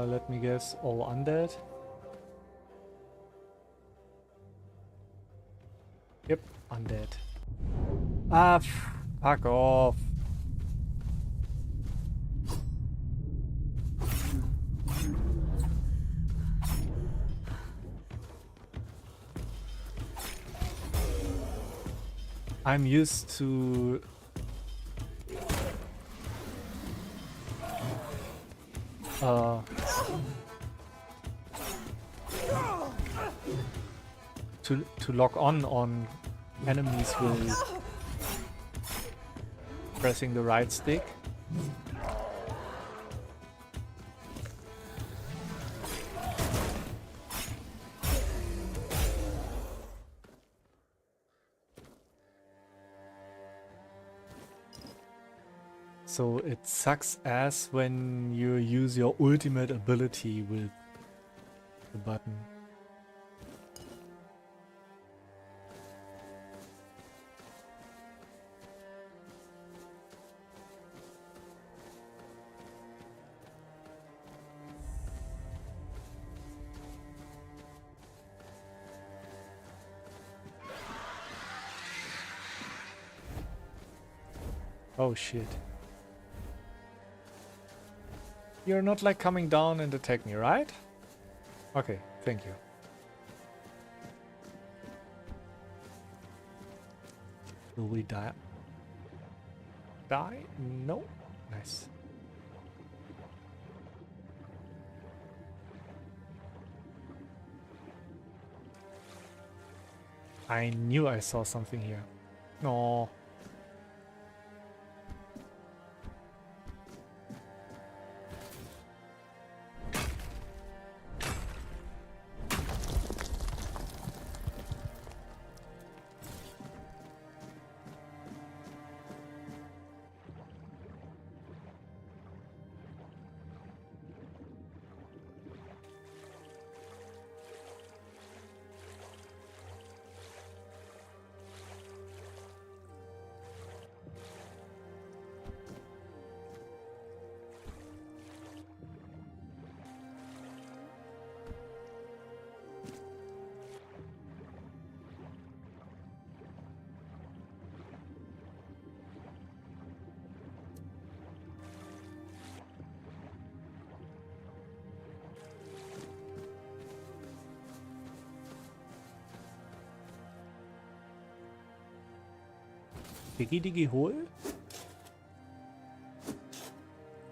Let me guess, all undead? Yep, undead. Ah, fuck off. I'm used to to lock on enemies with pressing the right stick. So it sucks ass when you use your ultimate ability with the button. Oh shit. You're not like coming down and attack me, right? Okay, thank you. Will we die? Die? No. Nice. I knew I saw something here. No. Diggi Diggi hol?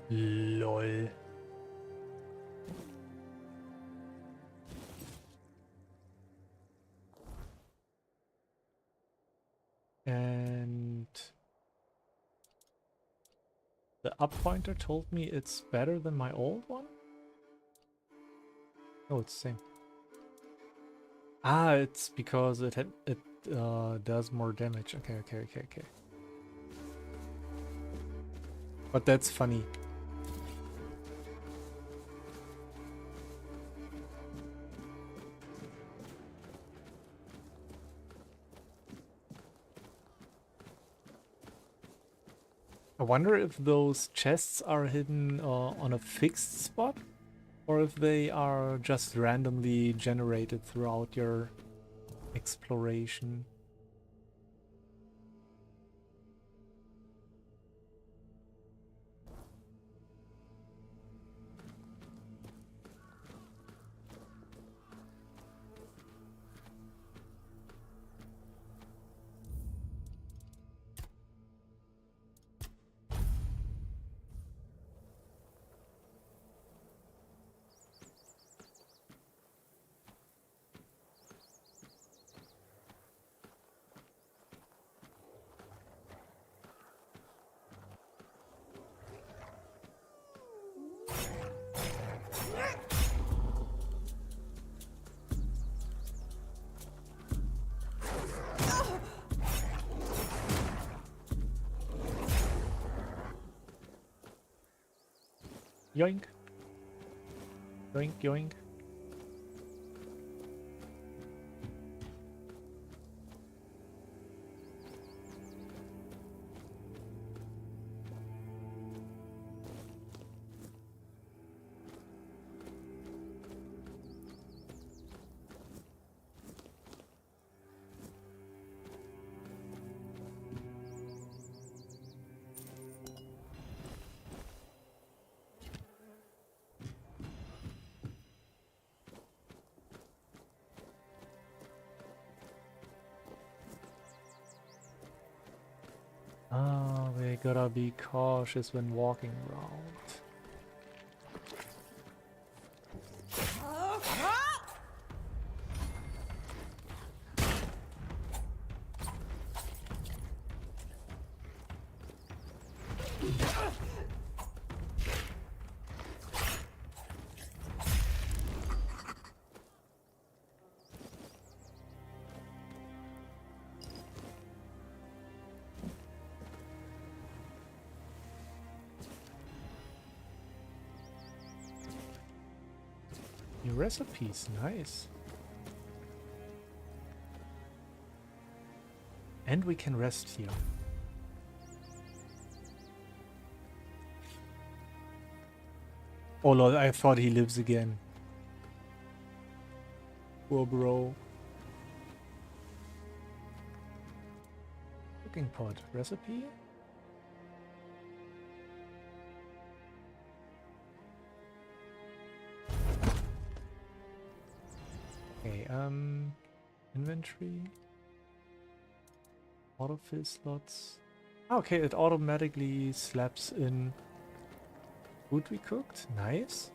LOL. And the up pointer told me it's better than my old one? Oh, it's the same. Ah, it's because it does more damage. Okay. But that's funny. I wonder if those chests are hidden on a fixed spot, or if they are just randomly generated throughout your exploration. Yoink. Yoink, yoink. Ah, we gotta be cautious when walking around. New recipes, nice. And we can rest here. Oh lord, I thought he lives again. Poor bro. Cooking pot recipe? Inventory. Autofill slots. Okay, it automatically slaps in food we cooked. Nice.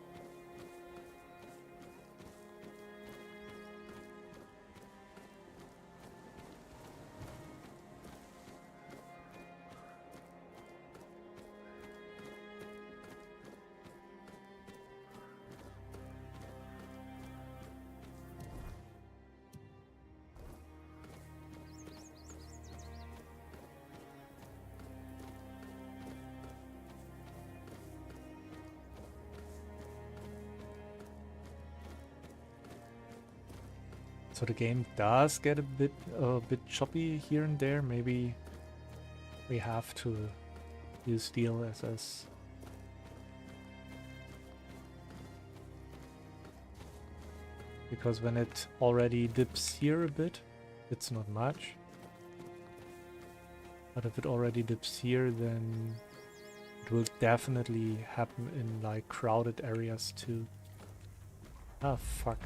So the game does get a bit choppy here and there. Maybe we have to use DLSS. Because when it already dips here a bit, it's not much. But if it already dips here, then it will definitely happen in like crowded areas too. Ah, fuck.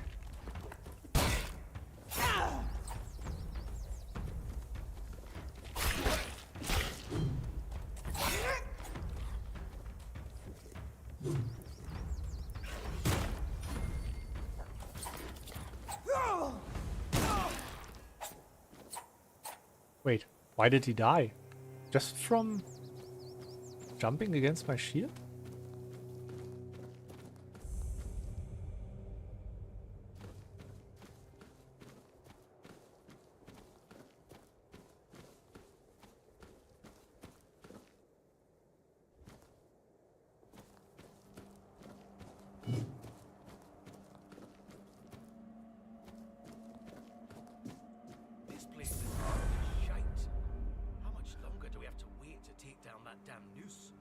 Wait, why did he die? Just from jumping against my shield? This place is shite. How much longer do we have to wait to take down that damn noose?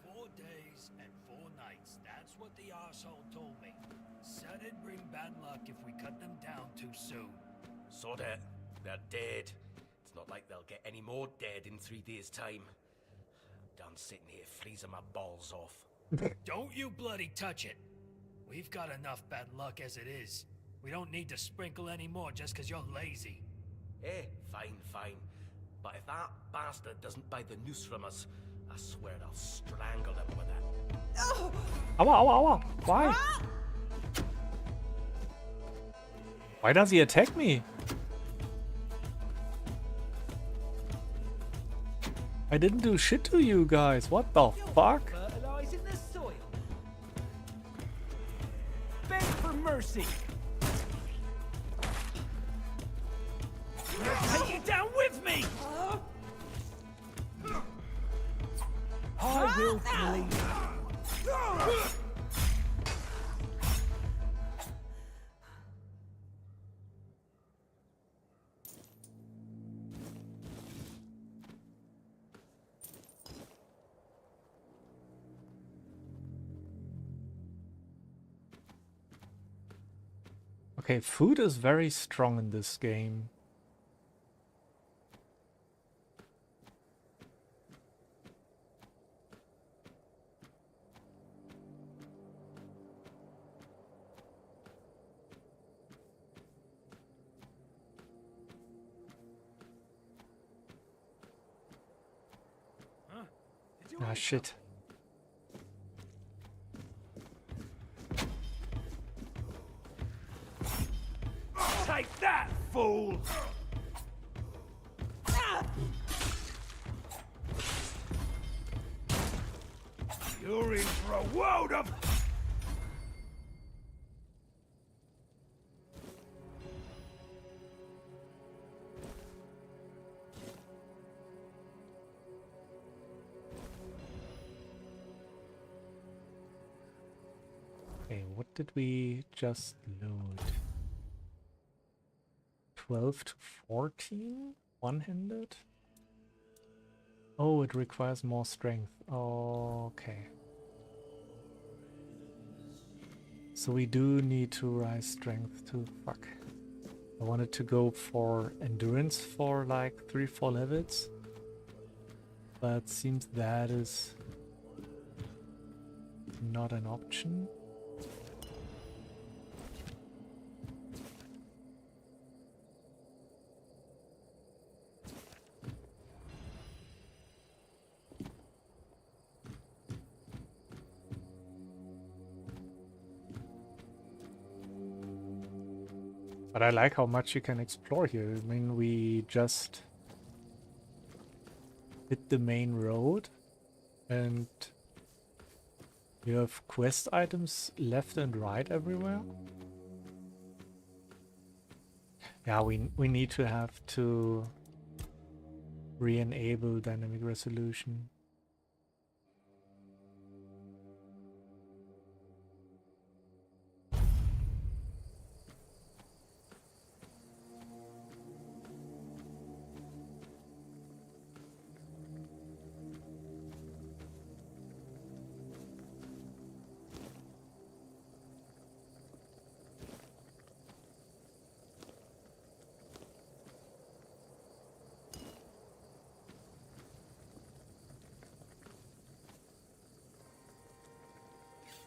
4 days and 4 nights. That's what the arsehole told me. Said it'd bring bad luck if we cut them down too soon. Sod it. They're dead. It's not like they'll get any more dead in 3 days' time. I'm done sitting here freezing my balls off. Don't you bloody touch it. We've got enough bad luck as it is. We don't need to sprinkle any more just because you're lazy. Fine, fine. But if that bastard doesn't buy the noose from us, I swear I'll strangle him with it. Aua, aua, aua. Why? Why does he attack me? I didn't do shit to you guys. What the fuck? Fertilizing the soil. Beg for mercy. Take you down with me. I will kill you. Okay, food is very strong in this game. Ah, shit. Take that, fool! You're in for a world of... Okay, what did we just load? 12 to 14? One-handed? Oh, it requires more strength. Okay. So we do need to rise strength too. Fuck. I wanted to go for endurance for like 3-4 levels. But seems that is not an option. But I like how much you can explore here. I mean, we just hit the main road and you have quest items left and right everywhere. Yeah, we need to have to re-enable dynamic resolution.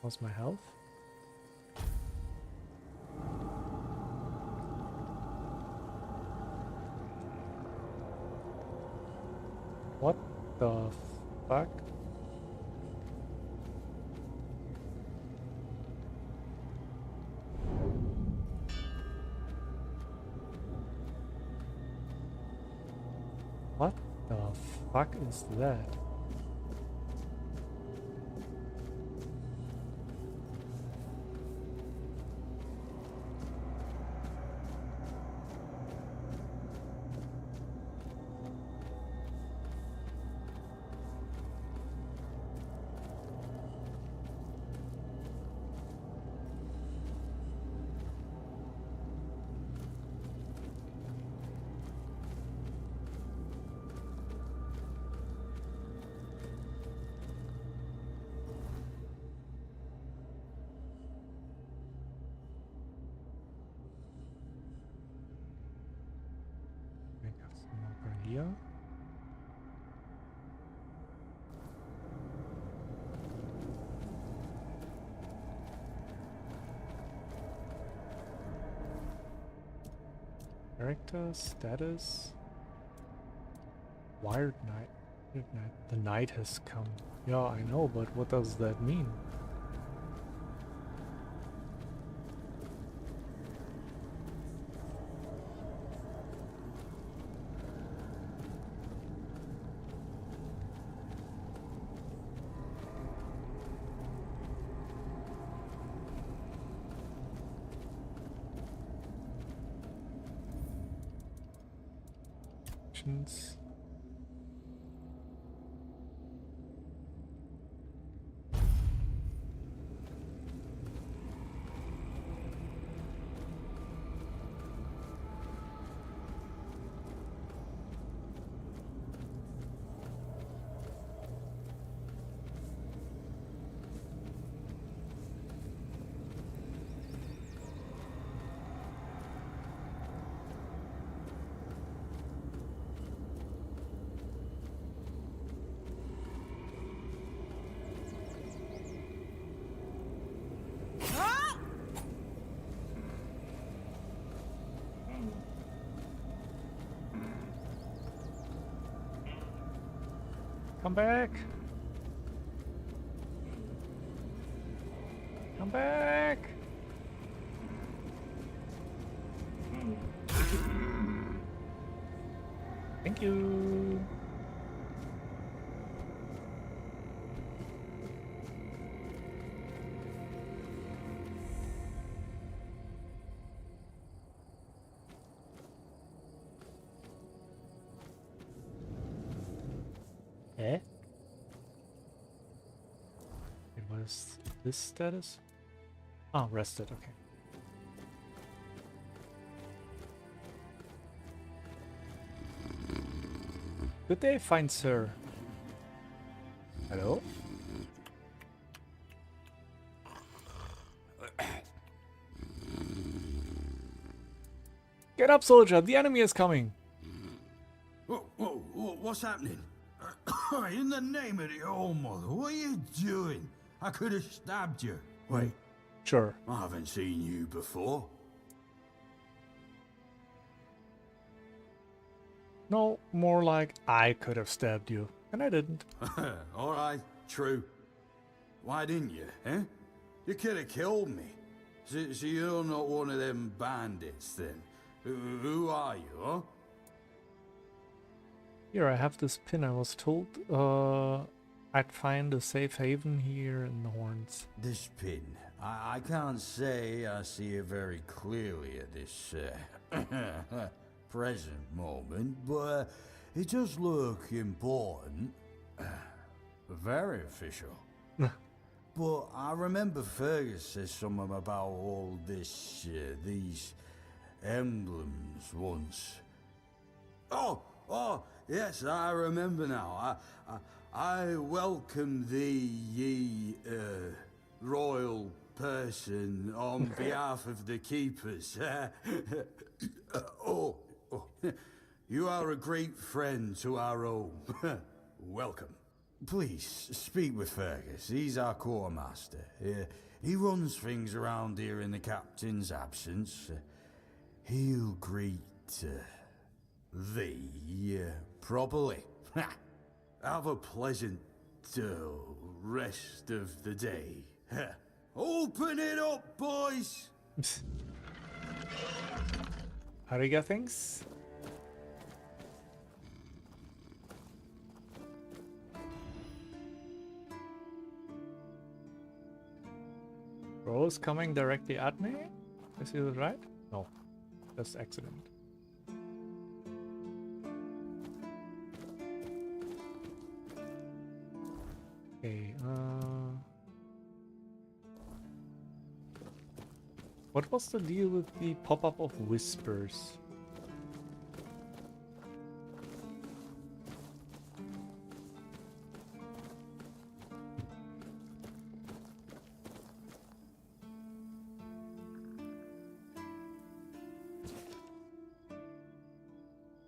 How's my health? What the fuck? What the fuck is that? We have some over here. Character, status, wired night. The night has come. Yeah, I know, but what does that mean? Actions. Come back! Come back! Thank you! Eh? What is this status? Oh, rested, okay. Good day, fine sir. Hello? Get up, soldier, the enemy is coming. Whoa, what's happening? In the name of the All Mother, what are you doing? I could have stabbed you. Wait, Sure. I haven't seen you before. No, more like I could have stabbed you, and I didn't. All right, true. Why didn't you, eh? You could have killed me. So you're not one of them bandits, then? Who are you, huh? Here, I have this pin. I was told I'd find a safe haven here in the Horns. This pin. I can't say I see it very clearly at this present moment, but it does look important. Very official. But I remember Fergus said something about all this, these emblems once. Oh, yes, I remember now. I welcome thee, ye, royal person, on behalf of the keepers. You are a great friend to our home. Welcome. Please, speak with Fergus. He's our quartermaster. He runs things around here in the captain's absence. He'll greet thee properly. Have a pleasant rest of the day. Open it up, boys! Ariga things? Rose coming directly at me? Is he right? No. That's accident. Okay, what was the deal with the pop-up of whispers?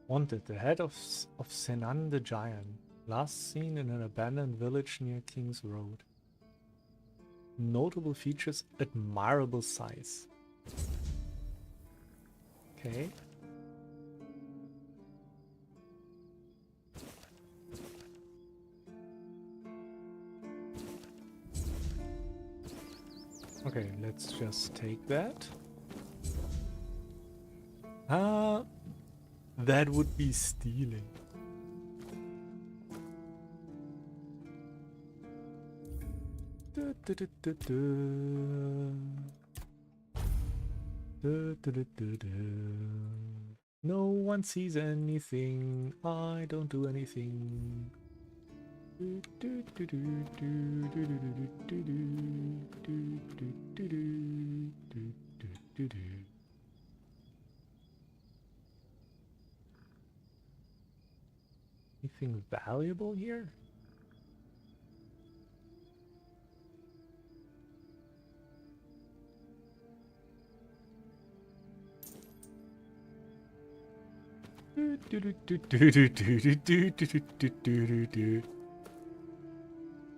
Wanted, the head of Senan the Giant. Last seen in an abandoned village near King's Road. Notable features, admirable size. Okay. Okay, let's just take that. That would be stealing. No one sees anything. I don't do anything. Anything valuable here?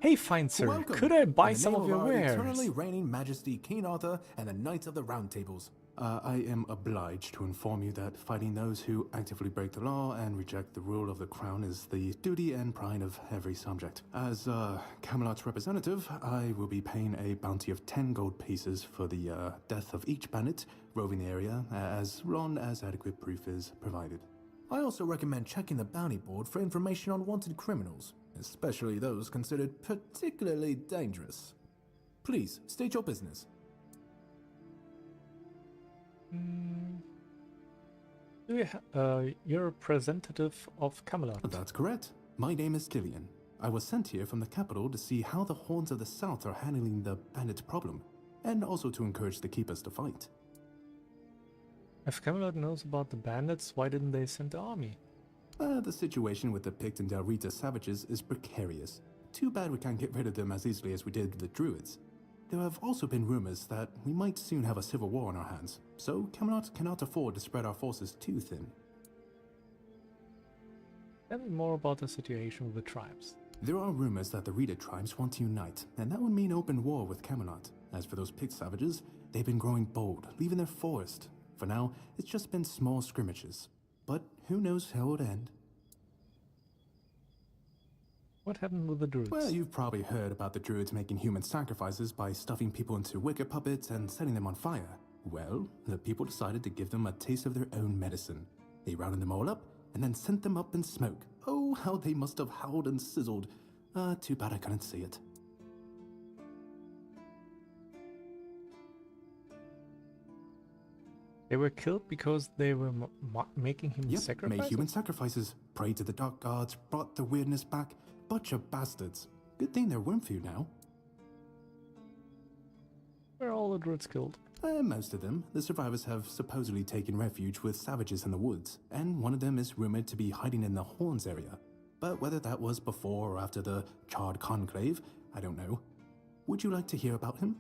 Hey, fine sir, Welcome. could I buy In the some name of your our wares? Eternally reigning Majesty King Arthur and the Knights of the Round Tables. I am obliged to inform you that fighting those who actively break the law and reject the rule of the crown is the duty and pride of every subject. As Camelot's representative, I will be paying a bounty of 10 gold pieces for the death of each bandit roving the area, as long as adequate proof is provided. I also recommend checking the bounty board for information on wanted criminals, especially those considered particularly dangerous. Please, state your business. You're a representative of Camelot. That's correct. My name is Killian. I was sent here from the capital to see how the Horns of the South are handling the bandit problem, and also to encourage the keepers to fight. If Camelot knows about the bandits, why didn't they send the army? The situation with the Pict and Del Rita savages is precarious. Too bad we can't get rid of them as easily as we did with the Druids. There have also been rumors that we might soon have a civil war on our hands, so Camelot cannot afford to spread our forces too thin. Tell me more about the situation with the tribes. There are rumors that the Rita tribes want to unite, and that would mean open war with Camelot. As for those Pict savages, they've been growing bold, leaving their forest. For now, it's just been small scrimmages. But who knows how it would end. What happened with the druids? Well, you've probably heard about the druids making human sacrifices by stuffing people into wicker puppets and setting them on fire. Well, the people decided to give them a taste of their own medicine. They rounded them all up and then sent them up in smoke. Oh, how they must have howled and sizzled. Too bad I couldn't see it. They were killed because they were making human sacrifices? Made human sacrifices, prayed to the dark gods, brought the weirdness back. Bunch of bastards. Good thing they're worm food now. Were all the druids killed? Most of them. The survivors have supposedly taken refuge with savages in the woods, and one of them is rumored to be hiding in the Horns area. But whether that was before or after the Charred Conclave, I don't know. Would you like to hear about him?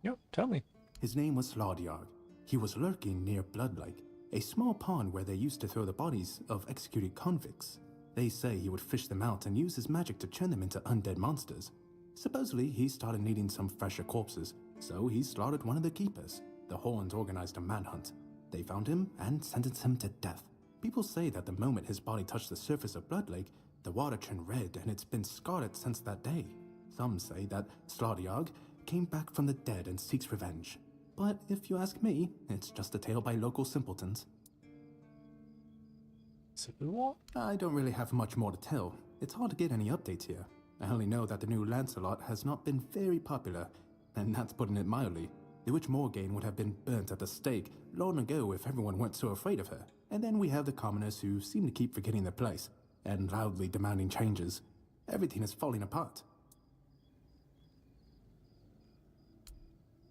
Yep, tell me. His name was Slaudiarg. He was lurking near Bloodlake, a small pond where they used to throw the bodies of executed convicts. They say he would fish them out and use his magic to turn them into undead monsters. Supposedly, he started needing some fresher corpses, so he slaughtered one of the keepers. The Horns organized a manhunt. They found him and sentenced him to death. People say that the moment his body touched the surface of Bloodlake, the water turned red and it's been scarred since that day. Some say that Slaudiarg came back from the dead and seeks revenge. But if you ask me, it's just a tale by local simpletons. Civil War? I don't really have much more to tell. It's hard to get any updates here. I only know that the new Lancelot has not been very popular, and that's putting it mildly. The Witch Morgaine would have been burnt at the stake long ago if everyone weren't so afraid of her. And then we have the commoners who seem to keep forgetting their place, and loudly demanding changes. Everything is falling apart.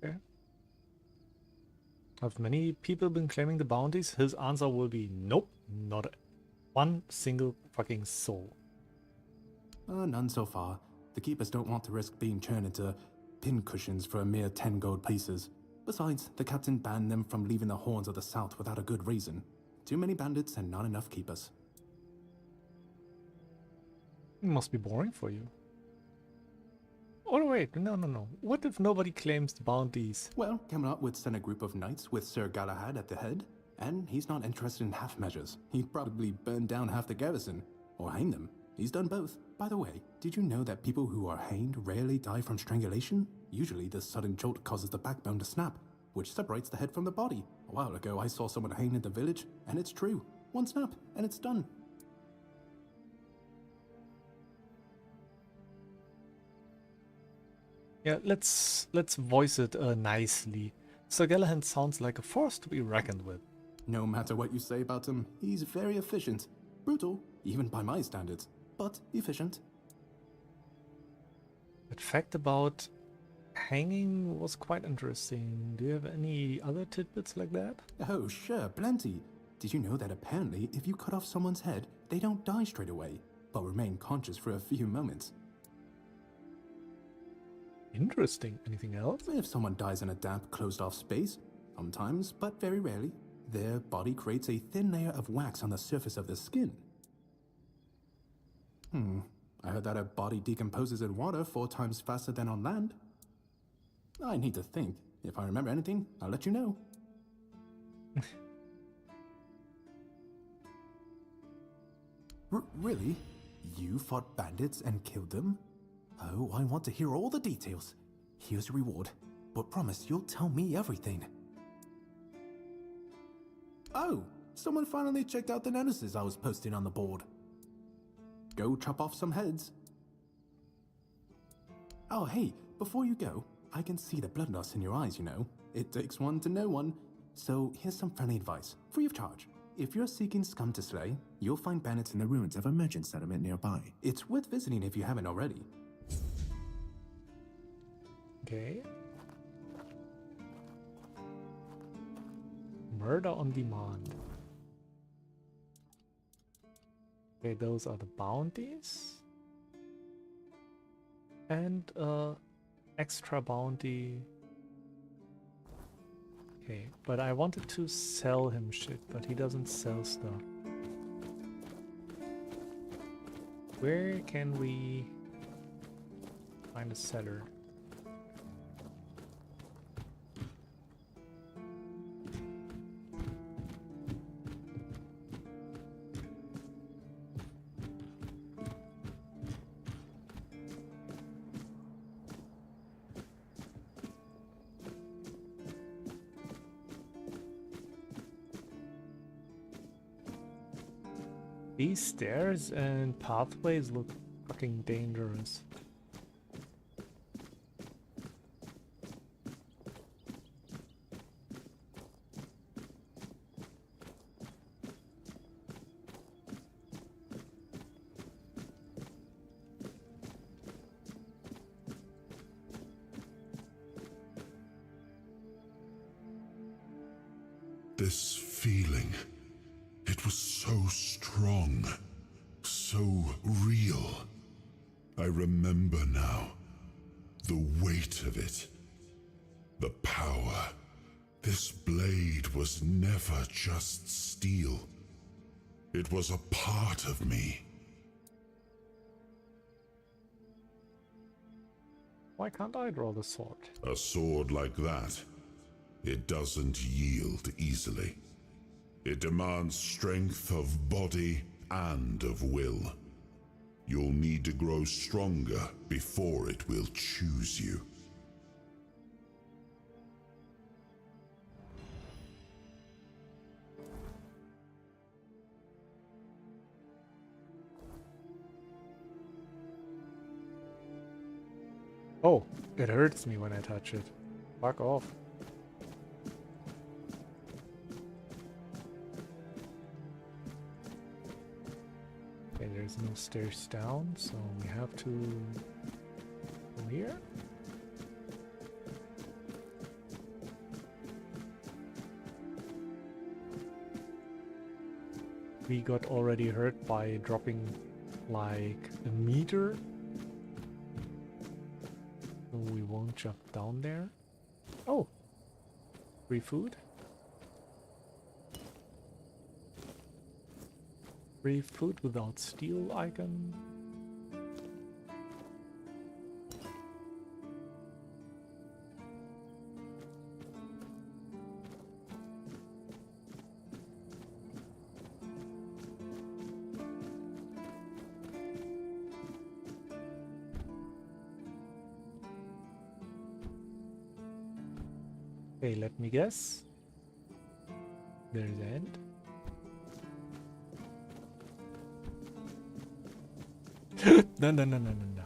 Okay. Have many people been claiming the bounties? His answer will be nope, not one single fucking soul. None so far. The keepers don't want to risk being turned into pincushions for a mere 10 gold pieces. Besides, the captain banned them from leaving the Horns of the South without a good reason. Too many bandits and not enough keepers. It must be boring for you. Oh wait, no. What if nobody claims the bounties? Well, Camelot would send a group of knights with Sir Galahad at the head, and he's not interested in half measures. He'd probably burn down half the garrison, or hang them. He's done both. By the way, did you know that people who are hanged rarely die from strangulation? Usually the sudden jolt causes the backbone to snap, which separates the head from the body. A while ago I saw someone hanged in the village, and it's true. One snap, and it's done. Yeah, let's voice it nicely. Sir Galahad sounds like a force to be reckoned with. No matter what you say about him, he's very efficient. Brutal, even by my standards, but efficient. That fact about hanging was quite interesting. Do you have any other tidbits like that? Oh, sure, plenty. Did you know that apparently if you cut off someone's head, they don't die straight away, but remain conscious for a few moments? Interesting. Anything else? If someone dies in a damp, closed-off space, sometimes, but very rarely, their body creates a thin layer of wax on the surface of the skin. I heard that a body decomposes in water 4 times faster than on land. I need to think. If I remember anything, I'll let you know. Really? You fought bandits and killed them? Oh, I want to hear all the details. Here's a reward, but promise you'll tell me everything. Oh, someone finally checked out the notices I was posting on the board. Go chop off some heads. Oh, hey, before you go, I can see the bloodlust in your eyes, you know. It takes one to know one. So here's some friendly advice, free of charge. If you're seeking scum to slay, you'll find bandits in the ruins of a merchant settlement nearby. It's worth visiting if you haven't already. Okay. Murder on demand. Okay, those are the bounties. And extra bounty. Okay, but I wanted to sell him shit, but he doesn't sell stuff. Where can we find a seller? These stairs and pathways look fucking dangerous. This feeling, it was so strong, so real. I remember now, the weight of it, the power. This blade was never just steel. It was a part of me. Why can't I draw the sword? A sword like that, it doesn't yield easily. It demands strength of body and of will. You'll need to grow stronger before it will choose you. Oh, it hurts me when I touch it. Fuck off. Okay, there's no stairs down, so we have to go here. We got already hurt by dropping like a meter. So we won't jump down there. Oh! Free food? Free food without steel icon. Okay, let me guess. There's the end. No, no, no, no, no, no.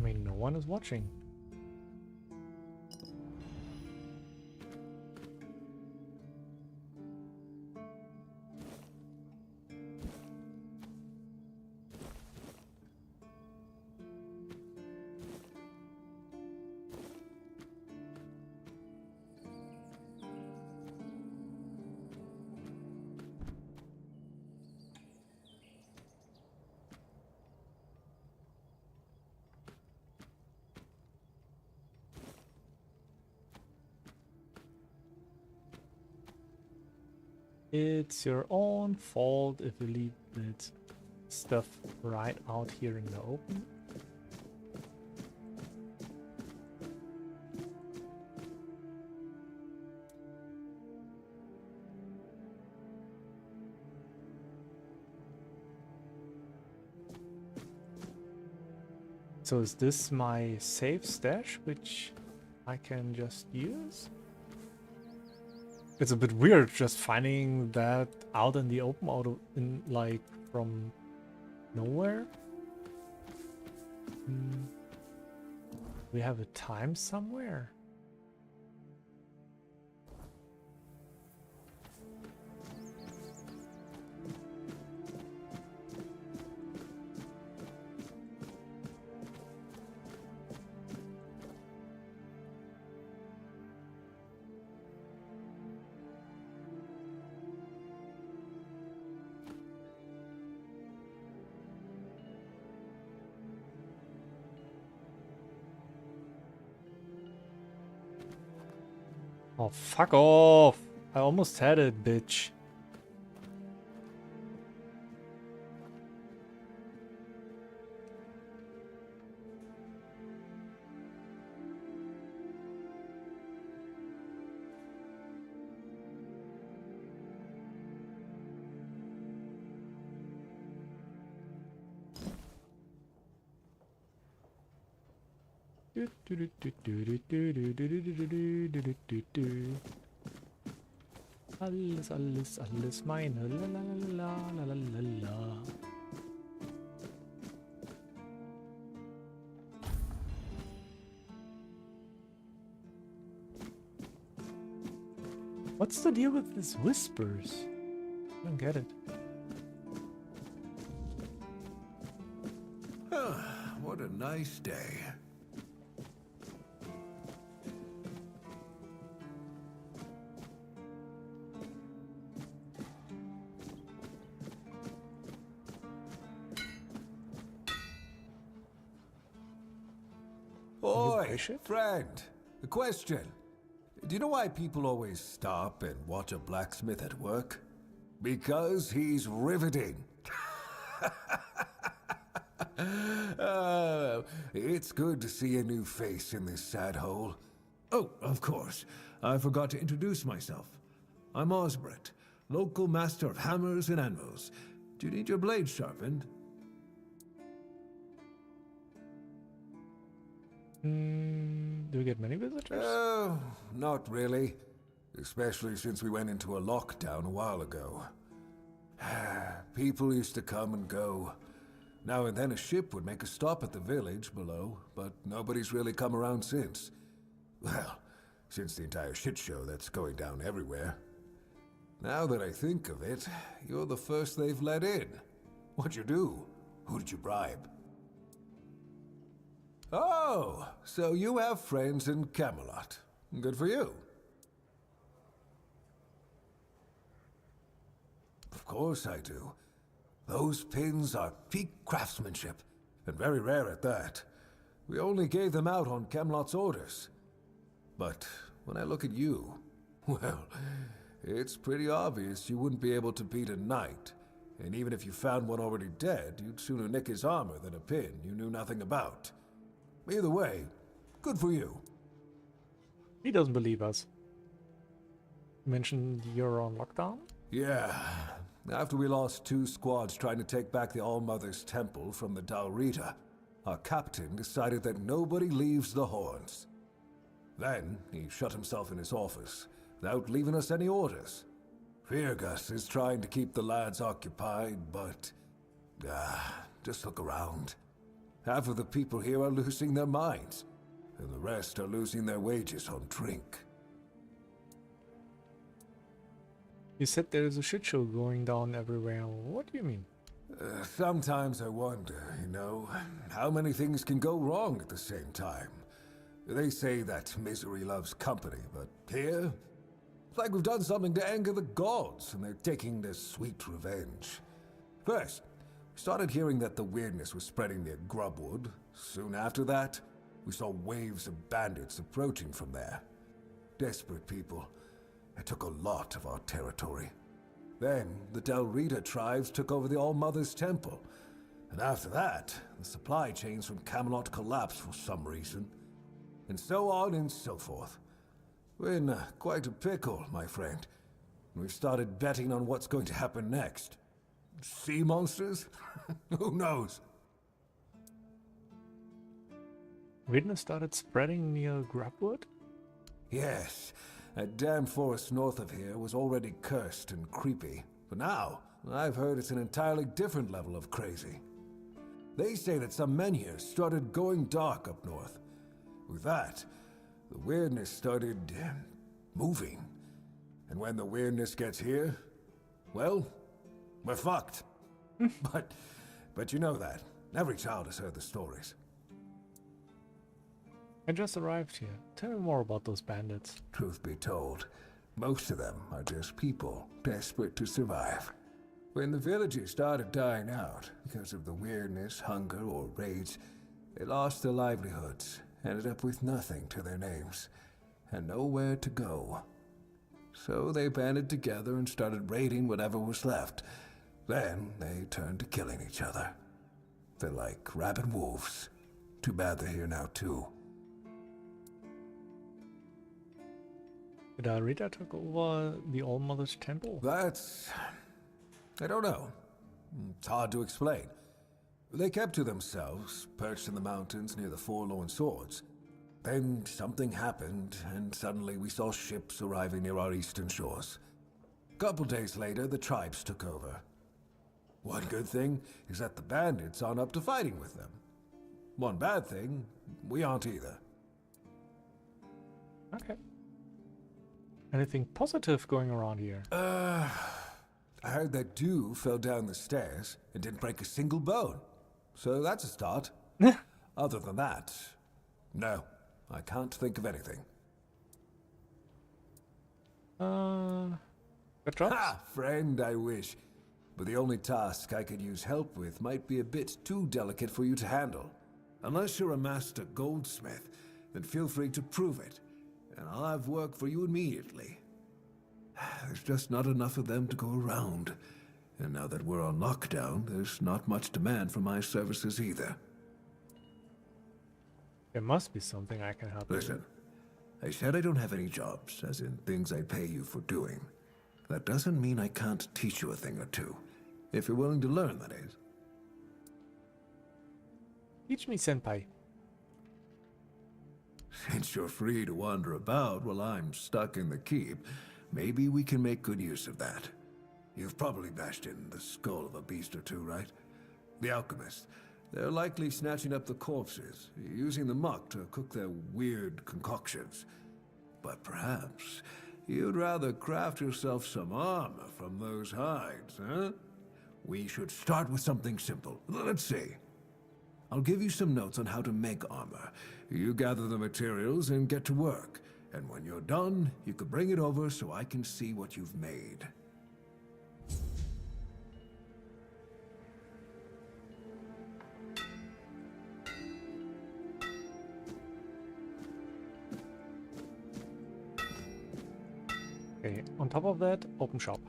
I mean, no one is watching. It's your own fault if you leave that stuff right out here in the open. So is this my safe stash, which I can just use? It's a bit weird just finding that out in the open, in like from nowhere. We have a time somewhere. Oh, fuck off! I almost had it, bitch. Alles, alles, alles meine. La la la la la la la. What's the deal with these whispers? I don't get it. What a nice day. Oi, friend, a question. Do you know why people always stop and watch a blacksmith at work? Because he's riveting. It's good to see a new face in this sad hole. Oh, of course. I forgot to introduce myself. I'm Osbert, local master of hammers and anvils. Do you need your blade sharpened? Do we get many visitors? Oh, not really. Especially since we went into a lockdown a while ago. People used to come and go. Now and then a ship would make a stop at the village below, but nobody's really come around since. Well, since the entire shit show that's going down everywhere. Now that I think of it, you're the first they've let in. What'd you do? Who did you bribe? Oh, so you have friends in Camelot. Good for you. Of course I do. Those pins are peak craftsmanship, and very rare at that. We only gave them out on Camelot's orders. But when I look at you, well, it's pretty obvious you wouldn't be able to beat a knight. And even if you found one already dead, you'd sooner nick his armor than a pin you knew nothing about. Either way, good for you. He doesn't believe us. You mentioned you're on lockdown? Yeah. After we lost 2 squads trying to take back the All-Mother's Temple from the Dalrita, our captain decided that nobody leaves the Horns. Then, he shut himself in his office, without leaving us any orders. Feargus is trying to keep the lads occupied, but... just look around. Half of the people here are losing their minds, and the rest are losing their wages on drink. You said there's a shit show going down everywhere. What do you mean? Sometimes I wonder, you know, how many things can go wrong at the same time. They say that misery loves company, but here, it's like we've done something to anger the gods, and they're taking their sweet revenge. First, we started hearing that the weirdness was spreading near Grubwood. Soon after that, we saw waves of bandits approaching from there. Desperate people. It took a lot of our territory. Then, the Dalrita tribes took over the All-Mother's Temple. And after that, the supply chains from Camelot collapsed for some reason. And so on and so forth. We're in quite a pickle, my friend. We've started betting on what's going to happen next. Sea monsters? Who knows? Weirdness started spreading near Grubwood? Yes. That damn forest north of here was already cursed and creepy. But now, I've heard it's an entirely different level of crazy. They say that some men here started going dark up north. With that, the weirdness started moving. And when the weirdness gets here, well, we're fucked. But you know that. Every child has heard the stories. I just arrived here. Tell me more about those bandits. Truth be told, most of them are just people desperate to survive. When the villagers started dying out because of the weirdness, hunger, or raids, they lost their livelihoods, ended up with nothing to their names. and nowhere to go. So they banded together and started raiding whatever was left. Then they turned to killing each other. They're like rabid wolves. Too bad they're here now, too. Did Arita took over the All-Mother's temple? That's... I don't know. It's hard to explain. They kept to themselves, perched in the mountains near the Forlorn Swords. Then something happened, and suddenly we saw ships arriving near our eastern shores. Couple days later, the tribes took over. One good thing is that the bandits aren't up to fighting with them. One bad thing, we aren't either. Okay. Anything positive going around here? I heard that dew fell down the stairs and didn't break a single bone. So that's a start. Other than that, no, I can't think of anything. Good job. Ha! Friend, I wish. But the only task I could use help with might be a bit too delicate for you to handle. Unless you're a master goldsmith, then feel free to prove it, and I'll have work for you immediately. There's just not enough of them to go around. And now that we're on lockdown, there's not much demand for my services either. There must be something I can help you Listen, I said I don't have any jobs, as in things I pay you for doing. That doesn't mean I can't teach you a thing or two. If you're willing to learn, that is. Teach me, senpai. Since you're free to wander about while I'm stuck in the keep, maybe we can make good use of that. You've probably bashed in the skull of a beast or two, right? The alchemists. They're likely snatching up the corpses, using the muck to cook their weird concoctions. But perhaps you'd rather craft yourself some armor from those hides, huh? We should start with something simple. Let's see. I'll give you some notes on how to make armor. You gather the materials and get to work. And when you're done, you could bring it over so I can see what you've made. Okay, on top of that, open shop.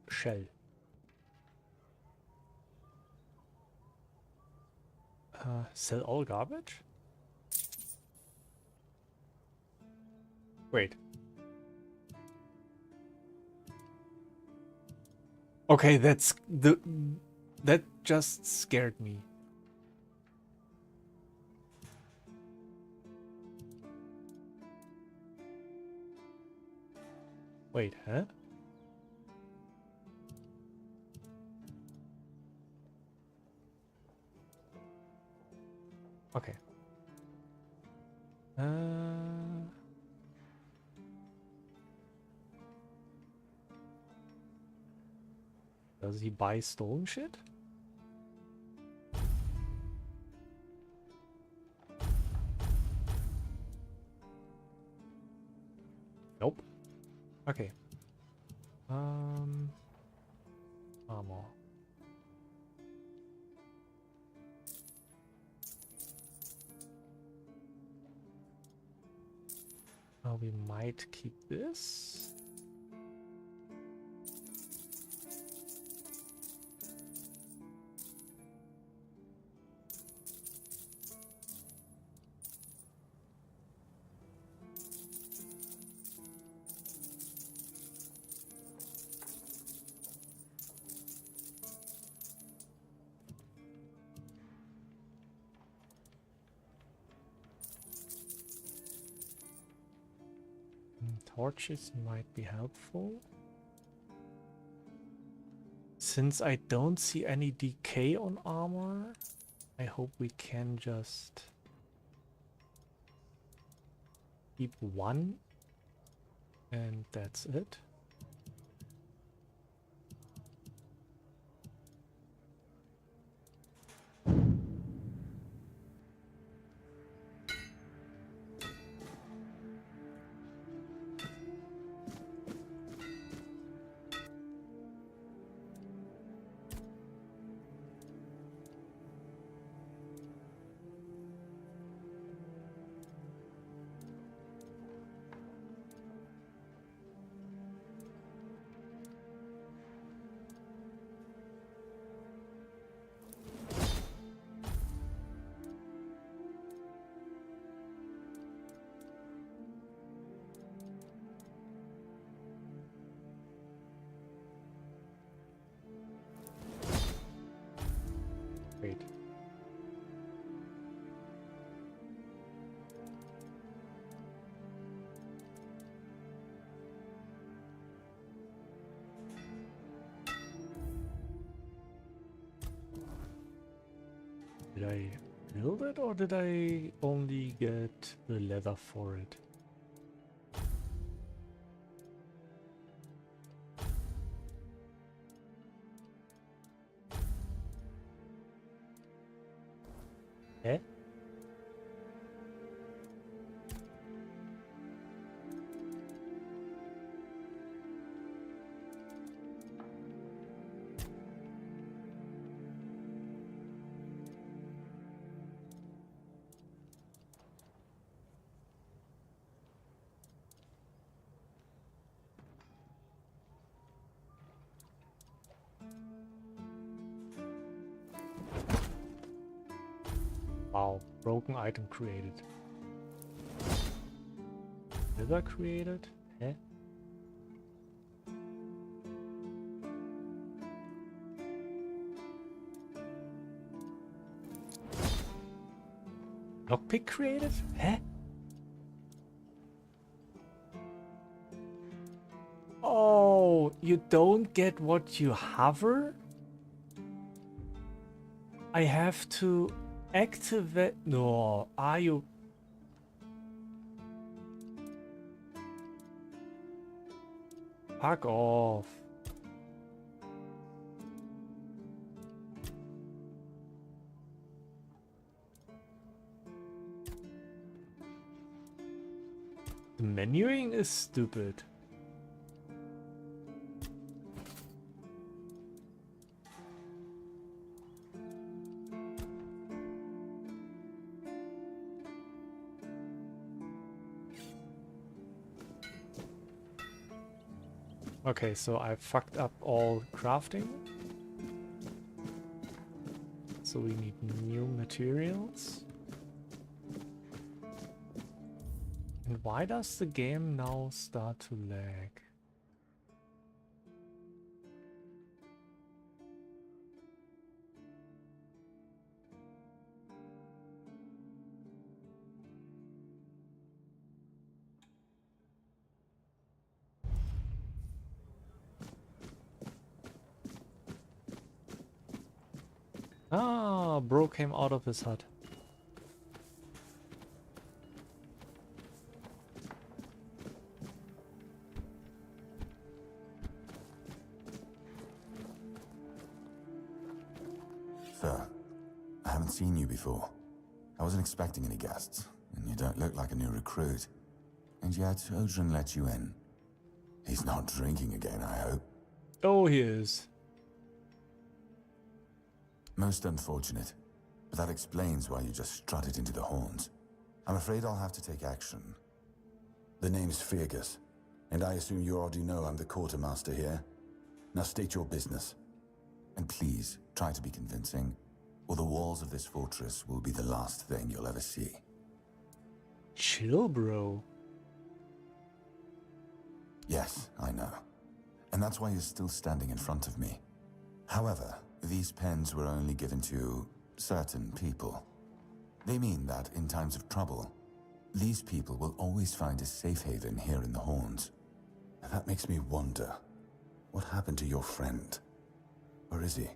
Shell. Sell all garbage? Wait. Okay, that just scared me. Wait, huh? Okay. Does he buy stolen shit? Nope. Okay. Armor. We might keep this. Torches might be helpful. Since I don't see any decay on armor, I hope we can just keep one, and that's it. Did I build it or did I only get the leather for it? Eh? Wow, broken item created. Leather created? Eh? Lockpick created? Eh? Oh, you don't get what you hover? I have to activate. No, are you? Fuck off. The menuing is stupid. Okay, so I fucked up all crafting. So we need new materials. And why does the game now start to lag? Ah, bro came out of his hut. Sir, I haven't seen you before. I wasn't expecting any guests, and you don't look like a new recruit. And yet, Odrin let you in. He's not drinking again, I hope. Oh, he is. Most unfortunate, but that explains why you just strutted into the horns. I'm afraid I'll have to take action. The name's Fergus, and I assume you already know I'm the quartermaster here. Now state your business. And please, try to be convincing, or the walls of this fortress will be the last thing you'll ever see. Chill, bro. Yes, I know. And that's why you're still standing in front of me. However, these pens were only given to certain people. They mean that in times of trouble, these people will always find a safe haven here in the Horns. And that makes me wonder, what happened to your friend? Where is he?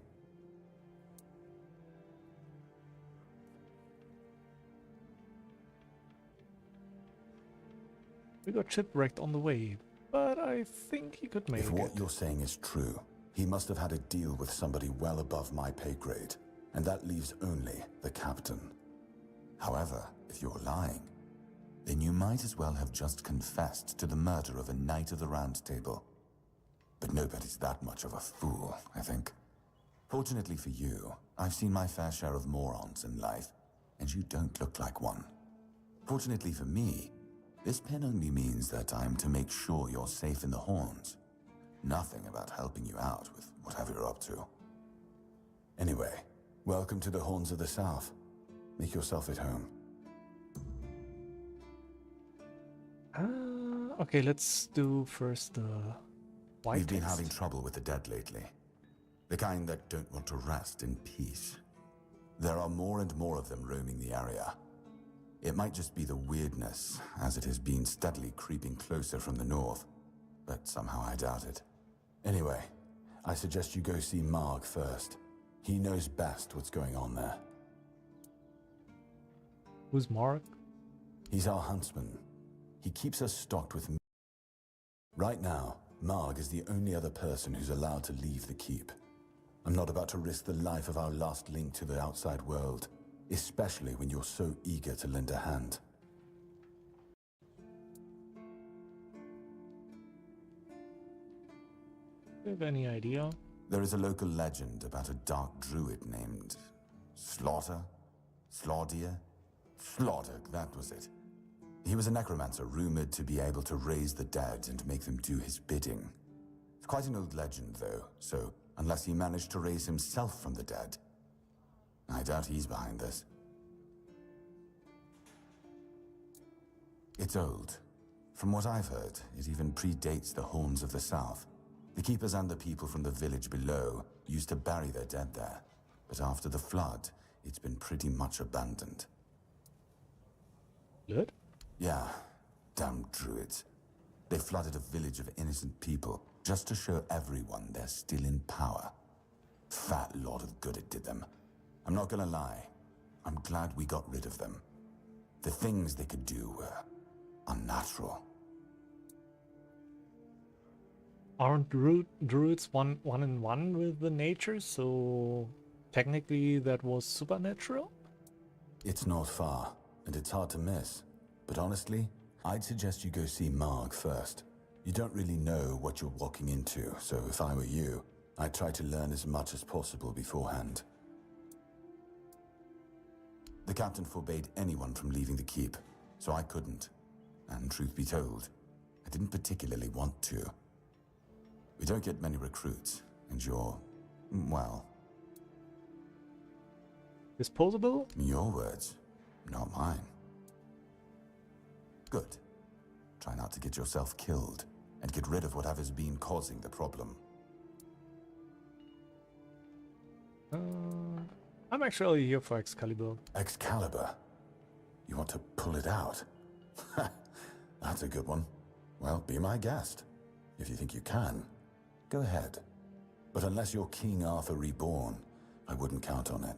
We got shipwrecked on the way, but I think he could make it. If what you're saying is true, he must have had a deal with somebody well above my pay grade, and that leaves only the captain. However, if you're lying, then you might as well have just confessed to the murder of a Knight of the Round Table. But nobody's that much of a fool, I think. Fortunately for you, I've seen my fair share of morons in life, and you don't look like one. Fortunately for me, this pen only means that I'm to make sure you're safe in the Horns. Nothing about helping you out with whatever you're up to. Anyway, welcome to the Horns of the South. Make yourself at home. Okay, let's do first the white We've been text. having trouble with the dead lately. The kind that don't want to rest in peace. There are more and more of them roaming the area. It might just be the weirdness, as it has been steadily creeping closer from the north, but somehow I doubt it. Anyway, I suggest you go see Marg first. He knows best what's going on there. Who's Mark? He's our huntsman. He keeps us stocked with meat. Right now, Marg is the only other person who's allowed to leave the keep. I'm not about to risk the life of our last link to the outside world, especially when you're so eager to lend a hand. Do you have any idea? There is a local legend about a dark druid named Slaughter? Slaughter, that was it. He was a necromancer rumored to be able to raise the dead and make them do his bidding. It's quite an old legend, though, so unless he managed to raise himself from the dead, I doubt he's behind this. It's old. From what I've heard, it even predates the Horns of the South. The keepers and the people from the village below used to bury their dead there, but after the flood, it's been pretty much abandoned. Blood? Yeah, damn druids. They flooded a village of innocent people just to show everyone they're still in power. Fat lot of good it did them. I'm not gonna lie, I'm glad we got rid of them. The things they could do were unnatural. Aren't druids one in one with the nature, so technically that was supernatural? It's not far, and it's hard to miss. But honestly, I'd suggest you go see Marg first. You don't really know what you're walking into, so if I were you, I'd try to learn as much as possible beforehand. The captain forbade anyone from leaving the keep, so I couldn't. And truth be told, I didn't particularly want to. We don't get many recruits, and you're, well... disposable? Your words, not mine. Good. Try not to get yourself killed, and get rid of whatever's been causing the problem. I'm actually here for Excalibur. Excalibur? You want to pull it out? That's a good one. Well, be my guest. If you think you can, go ahead. But unless you're King Arthur reborn, I wouldn't count on it.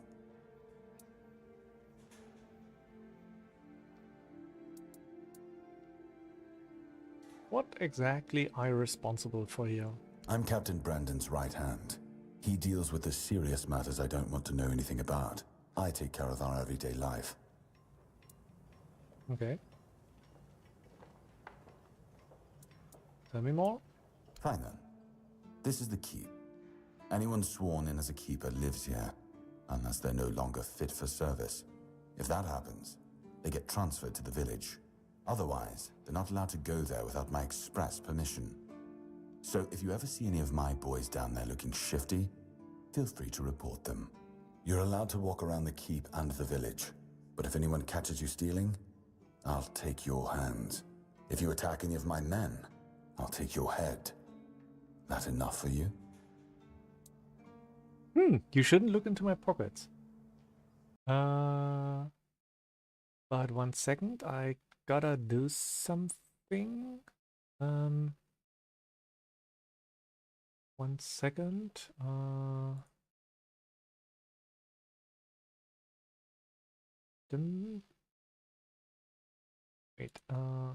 What exactly are you responsible for here? I'm Captain Brandon's right hand. He deals with the serious matters I don't want to know anything about. I take care of our everyday life. Okay. Tell me more? Fine then. This is the keep. Anyone sworn in as a keeper lives here, unless they're no longer fit for service. If that happens, they get transferred to the village. Otherwise, they're not allowed to go there without my express permission. So if you ever see any of my boys down there looking shifty, feel free to report them. You're allowed to walk around the keep and the village, but if anyone catches you stealing, I'll take your hands. If you attack any of my men, I'll take your head. That enough for you? You shouldn't look into my pockets. But 1 second, I gotta do something. 1 second. Wait, yeah.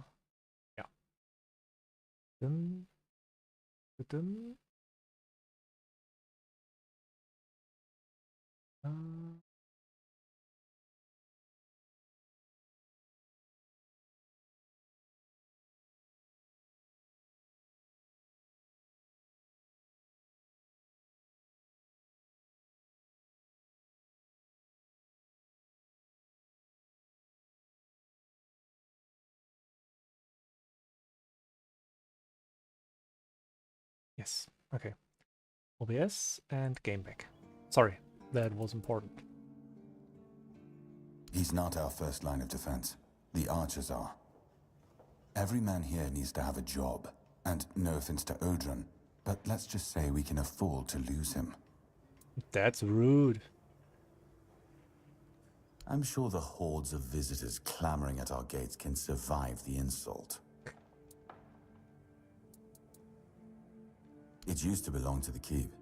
Yes, okay. OBS and game back. Sorry, that was important. He's not our first line of defense. The archers are. Every man here needs to have a job. And no offense to Odrin, but let's just say we can afford to lose him. That's rude. I'm sure the hordes of visitors clamoring at our gates can survive the insult. It used to belong to the keep.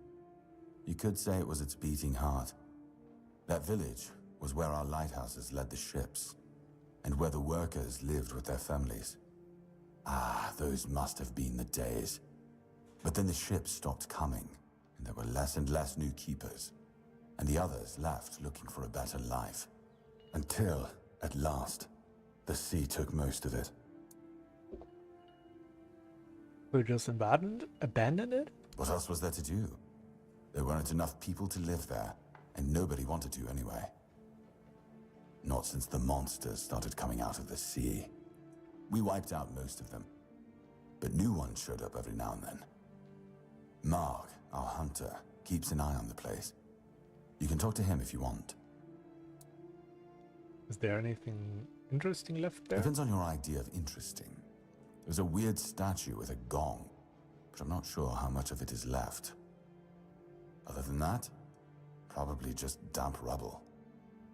You could say it was its beating heart. That village was where our lighthouses led the ships. and where the workers lived with their families. Ah, those must have been the days. But then the ships stopped coming, and there were less and less new keepers, and the others left looking for a better life. Until, at last, the sea took most of it. We just abandoned it? What else was there to do? There weren't enough people to live there, and nobody wanted to anyway. Not since the monsters started coming out of the sea. We wiped out most of them, but new ones showed up every now and then. Mark, our hunter, keeps an eye on the place. You can talk to him if you want. Is there anything interesting left there? Depends on your idea of interesting. There's a weird statue with a gong, but I'm not sure how much of it is left. Other than that, probably just damp rubble.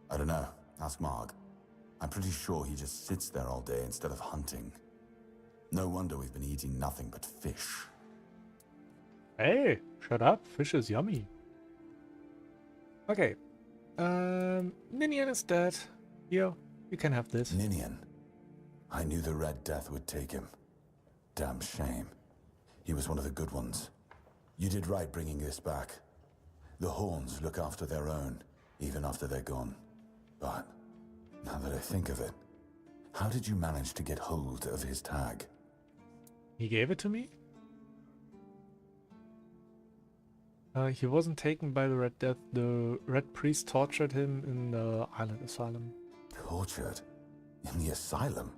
I don't know. Ask Mark. I'm pretty sure he just sits there all day instead of hunting. No wonder we've been eating nothing but fish. Hey, shut up. Fish is yummy. Okay. Ninian is dead. Here, you can have this. Ninian. I knew the Red Death would take him. Damn shame. He was one of the good ones. You did right bringing this back. The Horns look after their own, even after they're gone. But, now that I think of it, how did you manage to get hold of his tag? He gave it to me? He wasn't taken by the Red Death. The Red Priest tortured him in the island asylum. Tortured? In the asylum?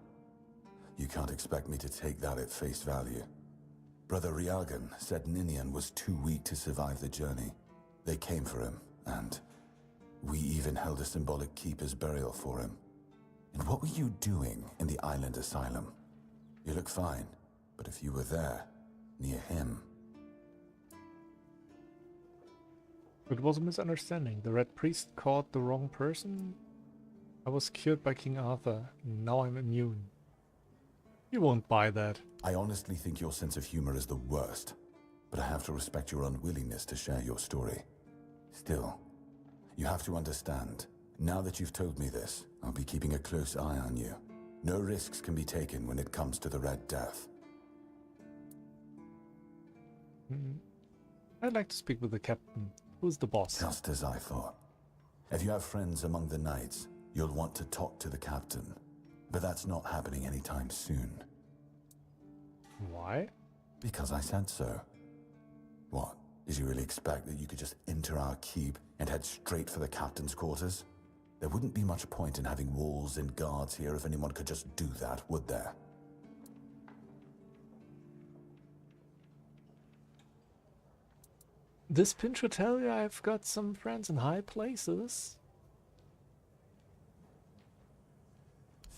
You can't expect me to take that at face value. Brother Riagan said Ninian was too weak to survive the journey. They came for him, and we even held a symbolic keeper's burial for him. And what were you doing in the island asylum? You look fine, but if you were there, near him... It was a misunderstanding. The Red Priest caught the wrong person. I was cured by King Arthur. Now I'm immune. You won't buy that. I honestly think your sense of humor is the worst, but I have to respect your unwillingness to share your story. Still, you have to understand, now that you've told me this, I'll be keeping a close eye on you. No risks can be taken when it comes to the Red Death. I'd like to speak with the captain. Who's the boss? Just as I thought. If you have friends among the knights, you'll want to talk to the captain. But that's not happening anytime soon. Why? Because I said so. What? Did you really expect that you could just enter our keep and head straight for the captain's quarters? There wouldn't be much point in having walls and guards here if anyone could just do that, would there? This pin should tell you I've got some friends in high places.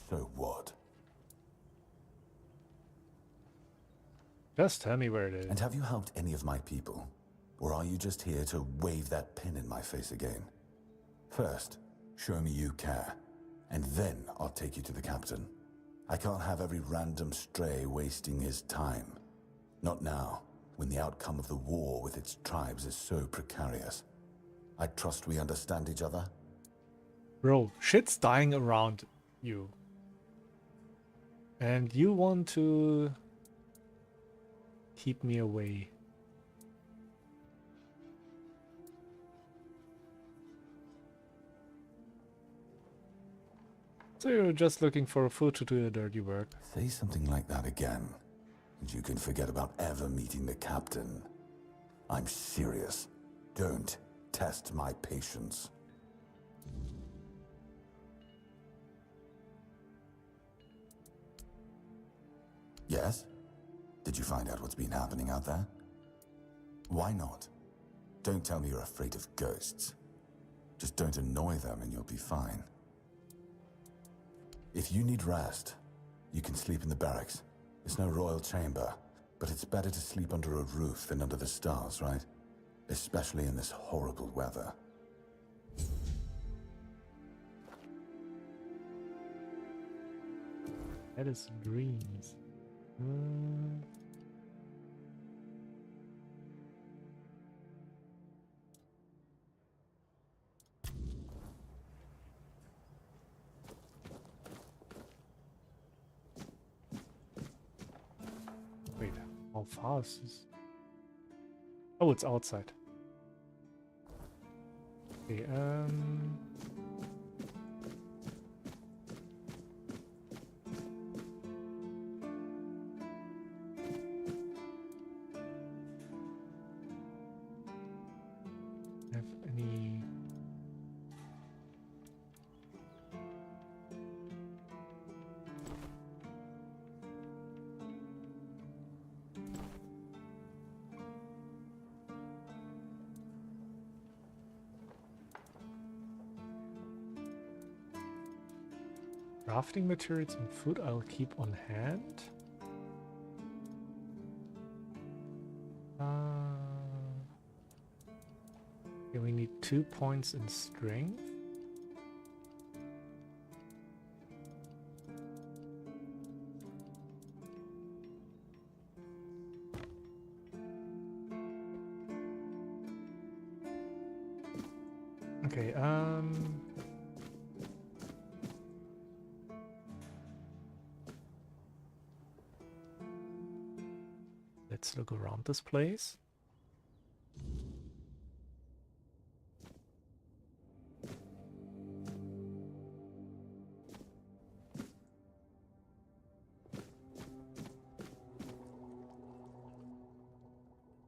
So what? Just tell me where it is. And have you helped any of my people? Or are you just here to wave that pin in my face again? First, show me you care, and then I'll take you to the captain. I can't have every random stray wasting his time. Not now, when the outcome of the war with its tribes is so precarious. I trust we understand each other? Bro, shit's dying around you. And you want to keep me away. So you're just looking for food to do your dirty work. Say something like that again, and you can forget about ever meeting the captain. I'm serious. Don't test my patience. Yes? Did you find out what's been happening out there? Why not? Don't tell me you're afraid of ghosts. Just don't annoy them and you'll be fine. If you need rest, you can sleep in the barracks. It's no royal chamber, but it's better to sleep under a roof than under the stars, right? Especially in this horrible weather. That is dreams. How far is this? Oh, it's outside. Okay, have any... Crafting materials and food I'll keep on hand. Okay, we need 2 points in strength. Okay, let's look around this place.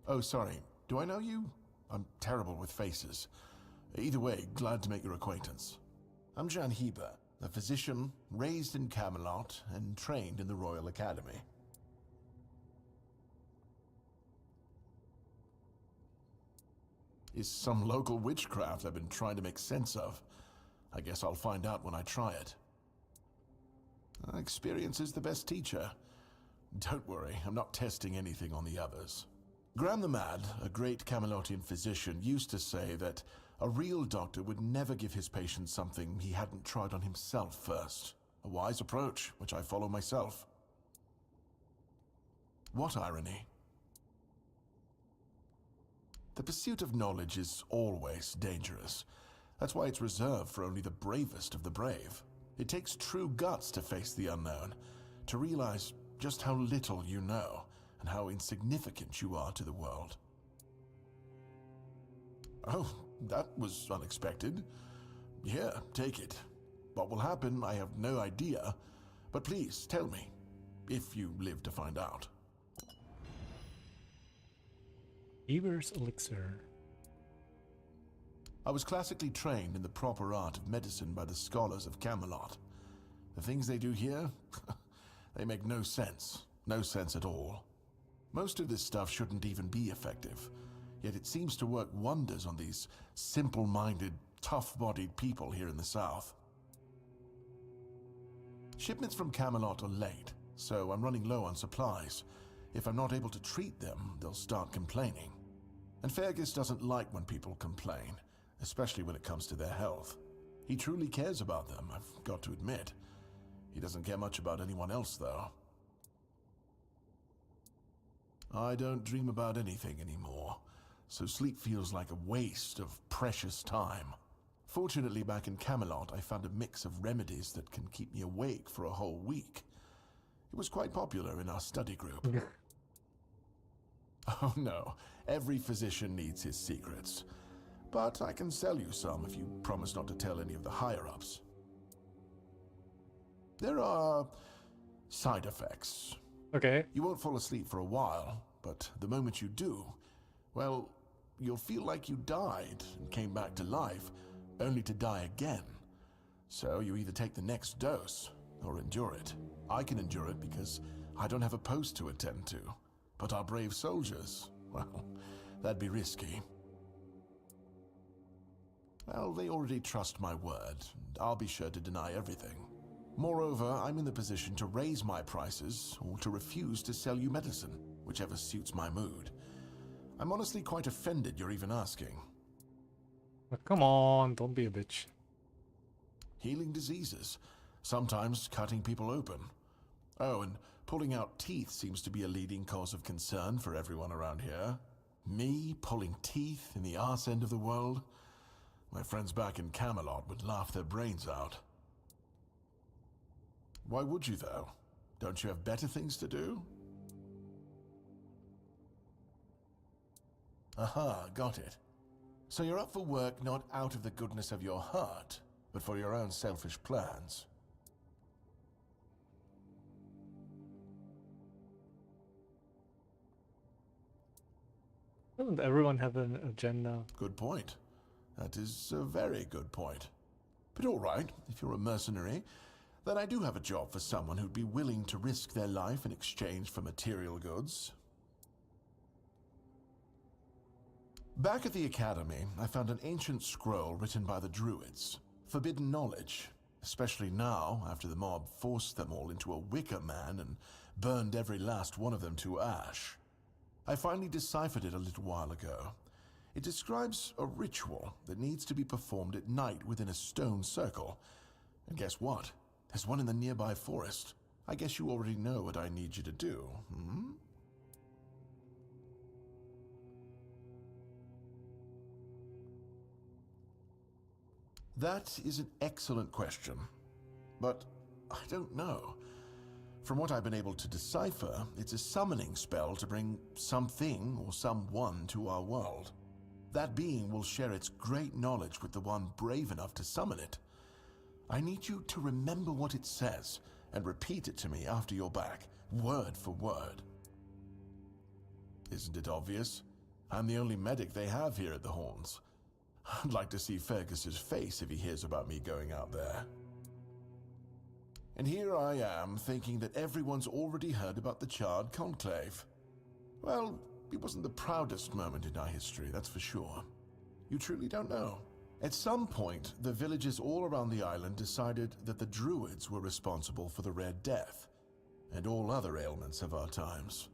Oh, sorry. Do I know you? I'm terrible with faces. Either way, glad to make your acquaintance. I'm Jan Heber, a physician raised in Camelot and trained in the Royal Academy. Is some local witchcraft I've been trying to make sense of. I guess I'll find out when I try it. Experience is the best teacher. Don't worry, I'm not testing anything on the others. Graham the Mad, a great Camelotian physician, used to say that a real doctor would never give his patient something he hadn't tried on himself first. A wise approach, which I follow myself. What irony? The pursuit of knowledge is always dangerous. That's why it's reserved for only the bravest of the brave. It takes true guts to face the unknown, to realize just how little you know, and how insignificant you are to the world. Oh, that was unexpected. Here, take it. What will happen, I have no idea, but please tell me, if you live to find out. Heber's Elixir. I was classically trained in the proper art of medicine by the scholars of Camelot. The things they do here, they make no sense. No sense at all. Most of this stuff shouldn't even be effective, yet it seems to work wonders on these simple-minded, tough-bodied people here in the south. Shipments from Camelot are late, so I'm running low on supplies. If I'm not able to treat them, they'll start complaining. And Fergus doesn't like when people complain, especially when it comes to their health. He truly cares about them, I've got to admit. He doesn't care much about anyone else, though. I don't dream about anything anymore, so sleep feels like a waste of precious time. Fortunately, back in Camelot, I found a mix of remedies that can keep me awake for a whole week. It was quite popular in our study group. Oh no, every physician needs his secrets. But I can sell you some if you promise not to tell any of the higher-ups. There are side effects. Okay. You won't fall asleep for a while, but the moment you do, well, you'll feel like you died and came back to life, only to die again. So you either take the next dose, or endure it. I can endure it because I don't have a post to attend to. But our brave soldiers, well, that'd be risky. Well, they already trust my word, and I'll be sure to deny everything. Moreover, I'm in the position to raise my prices or to refuse to sell you medicine, whichever suits my mood. I'm honestly quite offended you're even asking. But come on, don't be a bitch. Healing diseases, sometimes cutting people open. Oh, and pulling out teeth seems to be a leading cause of concern for everyone around here. Me pulling teeth in the arse end of the world? My friends back in Camelot would laugh their brains out. Why would you, though? Don't you have better things to do? Aha, got it. So you're up for work not out of the goodness of your heart, but for your own selfish plans. Doesn't everyone have an agenda? Good point. That is a very good point. But all right, if you're a mercenary, then I do have a job for someone who'd be willing to risk their life in exchange for material goods. Back at the academy, I found an ancient scroll written by the Druids. Forbidden knowledge, especially now after the mob forced them all into a wicker man and burned every last one of them to ash. I finally deciphered it a little while ago. It describes a ritual that needs to be performed at night within a stone circle. And guess what? There's one in the nearby forest. I guess you already know what I need you to do, hmm? That is an excellent question, but I don't know. From what I've been able to decipher, it's a summoning spell to bring something or someone to our world. That being will share its great knowledge with the one brave enough to summon it. I need you to remember what it says and repeat it to me after you're back, word for word. Isn't it obvious? I'm the only medic they have here at the Horns. I'd like to see Fergus's face if he hears about me going out there. And here I am, thinking that everyone's already heard about the Charred Conclave. Well, it wasn't the proudest moment in our history, that's for sure. You truly don't know. At some point, the villagers all around the island decided that the Druids were responsible for the Red Death, and all other ailments of our times.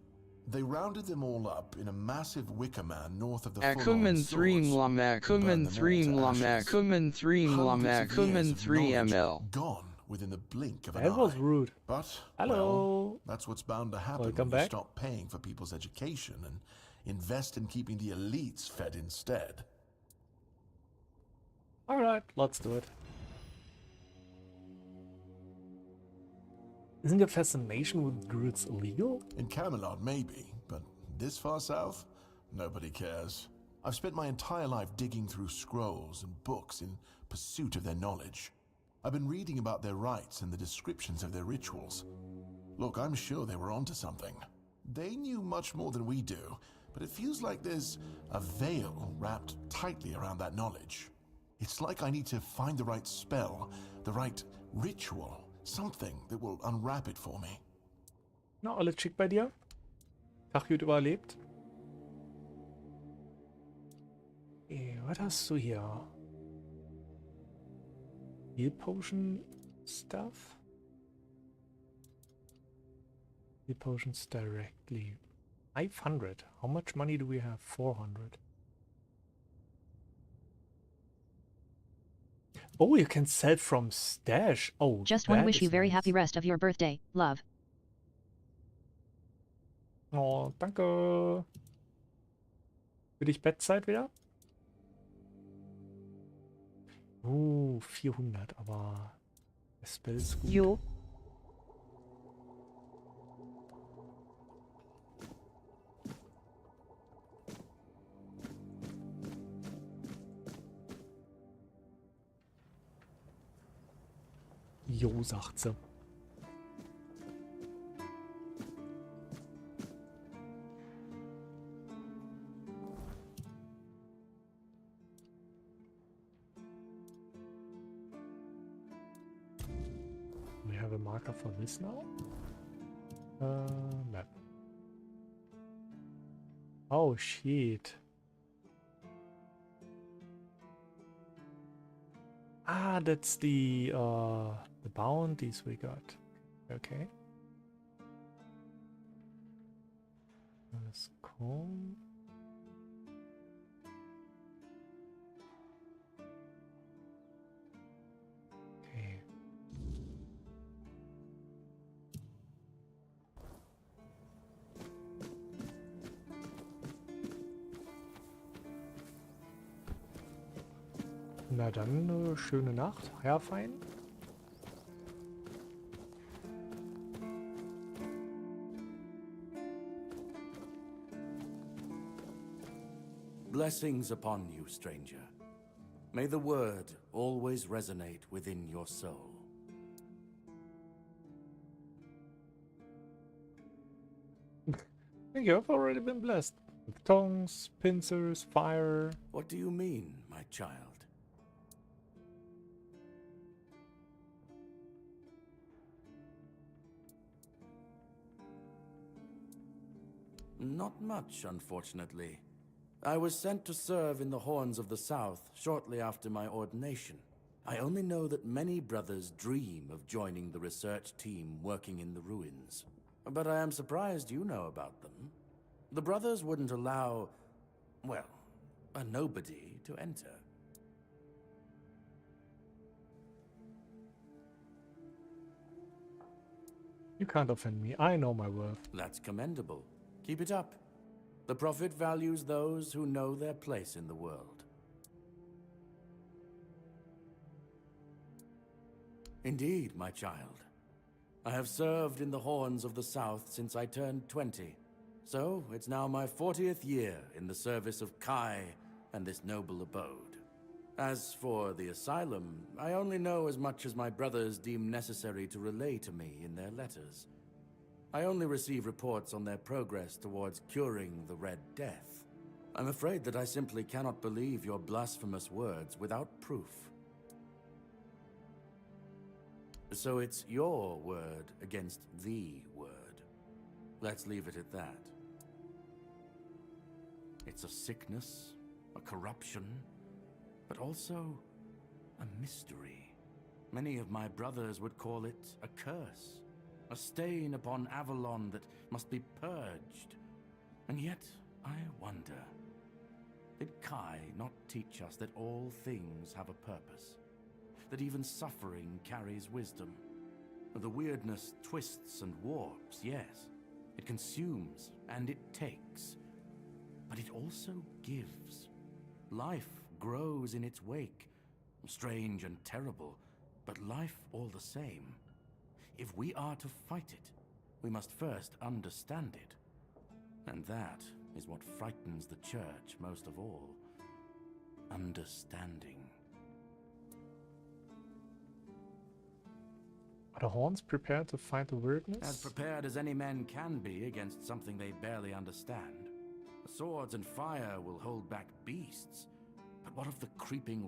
They rounded them all up in a massive wicker man north of the Akuman 3 ml, Akuman 3 ml, Akuman 3 ml, Akuman 3 ml. Gone within the blink of an That was eye. rude. But, hello. well, that's what's bound to happen Welcome when you back. stop paying for people's education and invest in keeping the elites fed instead. Alright, let's do it. Isn't your fascination with druids illegal? In Camelot, maybe, but this far south, nobody cares. I've spent my entire life digging through scrolls and books in pursuit of their knowledge. I've been reading about their rites and the descriptions of their rituals. Look, I'm sure they were onto something. They knew much more than we do, but it feels like there's a veil wrapped tightly around that knowledge. It's like I need to find the right spell, the right ritual, something that will unwrap it for me. Na, alles schick bei dir? Tag gut überlebt? Was hast du hier? Heal potion stuff? Heal potions directly. 500. How much money do we have? 400. Oh, you can sell from stash. Oh, just want to that wish is you very nice. happy rest of your birthday. Love. Oh, danke. Für dich Bettzeit wieder? 400, aber der Spell ist gut. Jo. Jo, sagt sie. We have a marker for this now? Map. Oh, shit. Ah, that's the bounties we got. Okay. Let's go. Okay. Na dann, schöne Nacht, Herr Fein. Blessings upon you, stranger. May the word always resonate within your soul. Thank you, I've already been blessed. With tongues, pincers, fire. What do you mean, my child? Not much, unfortunately. I was sent to serve in the Horns of the South shortly after my ordination. I only know that many brothers dream of joining the research team working in the ruins. But I am surprised you know about them. The brothers wouldn't allow, well, a nobody to enter. You can't offend me. I know my worth. That's commendable. Keep it up. The Prophet values those who know their place in the world. Indeed, my child. I have served in the Horns of the South since I turned 20. So, it's now my 40th year in the service of Kai and this noble abode. As for the asylum, I only know as much as my brothers deem necessary to relay to me in their letters. I only receive reports on their progress towards curing the Red Death. I'm afraid that I simply cannot believe your blasphemous words without proof. So it's your word against the word. Let's leave it at that. It's a sickness, a corruption, but also a mystery. Many of my brothers would call it a curse. A stain upon Avalon that must be purged. And yet, I wonder, did Kai not teach us that all things have a purpose? That even suffering carries wisdom? The weirdness twists and warps, yes. It consumes and it takes. But it also gives. Life grows in its wake. Strange and terrible, but life all the same. If we are to fight it, we must first understand it. And that is what frightens the Church most of all. Understanding. Are the Horns prepared to fight the weirdness? As prepared as any men can be against something they barely understand. Swords and fire will hold back beasts. But what of the creeping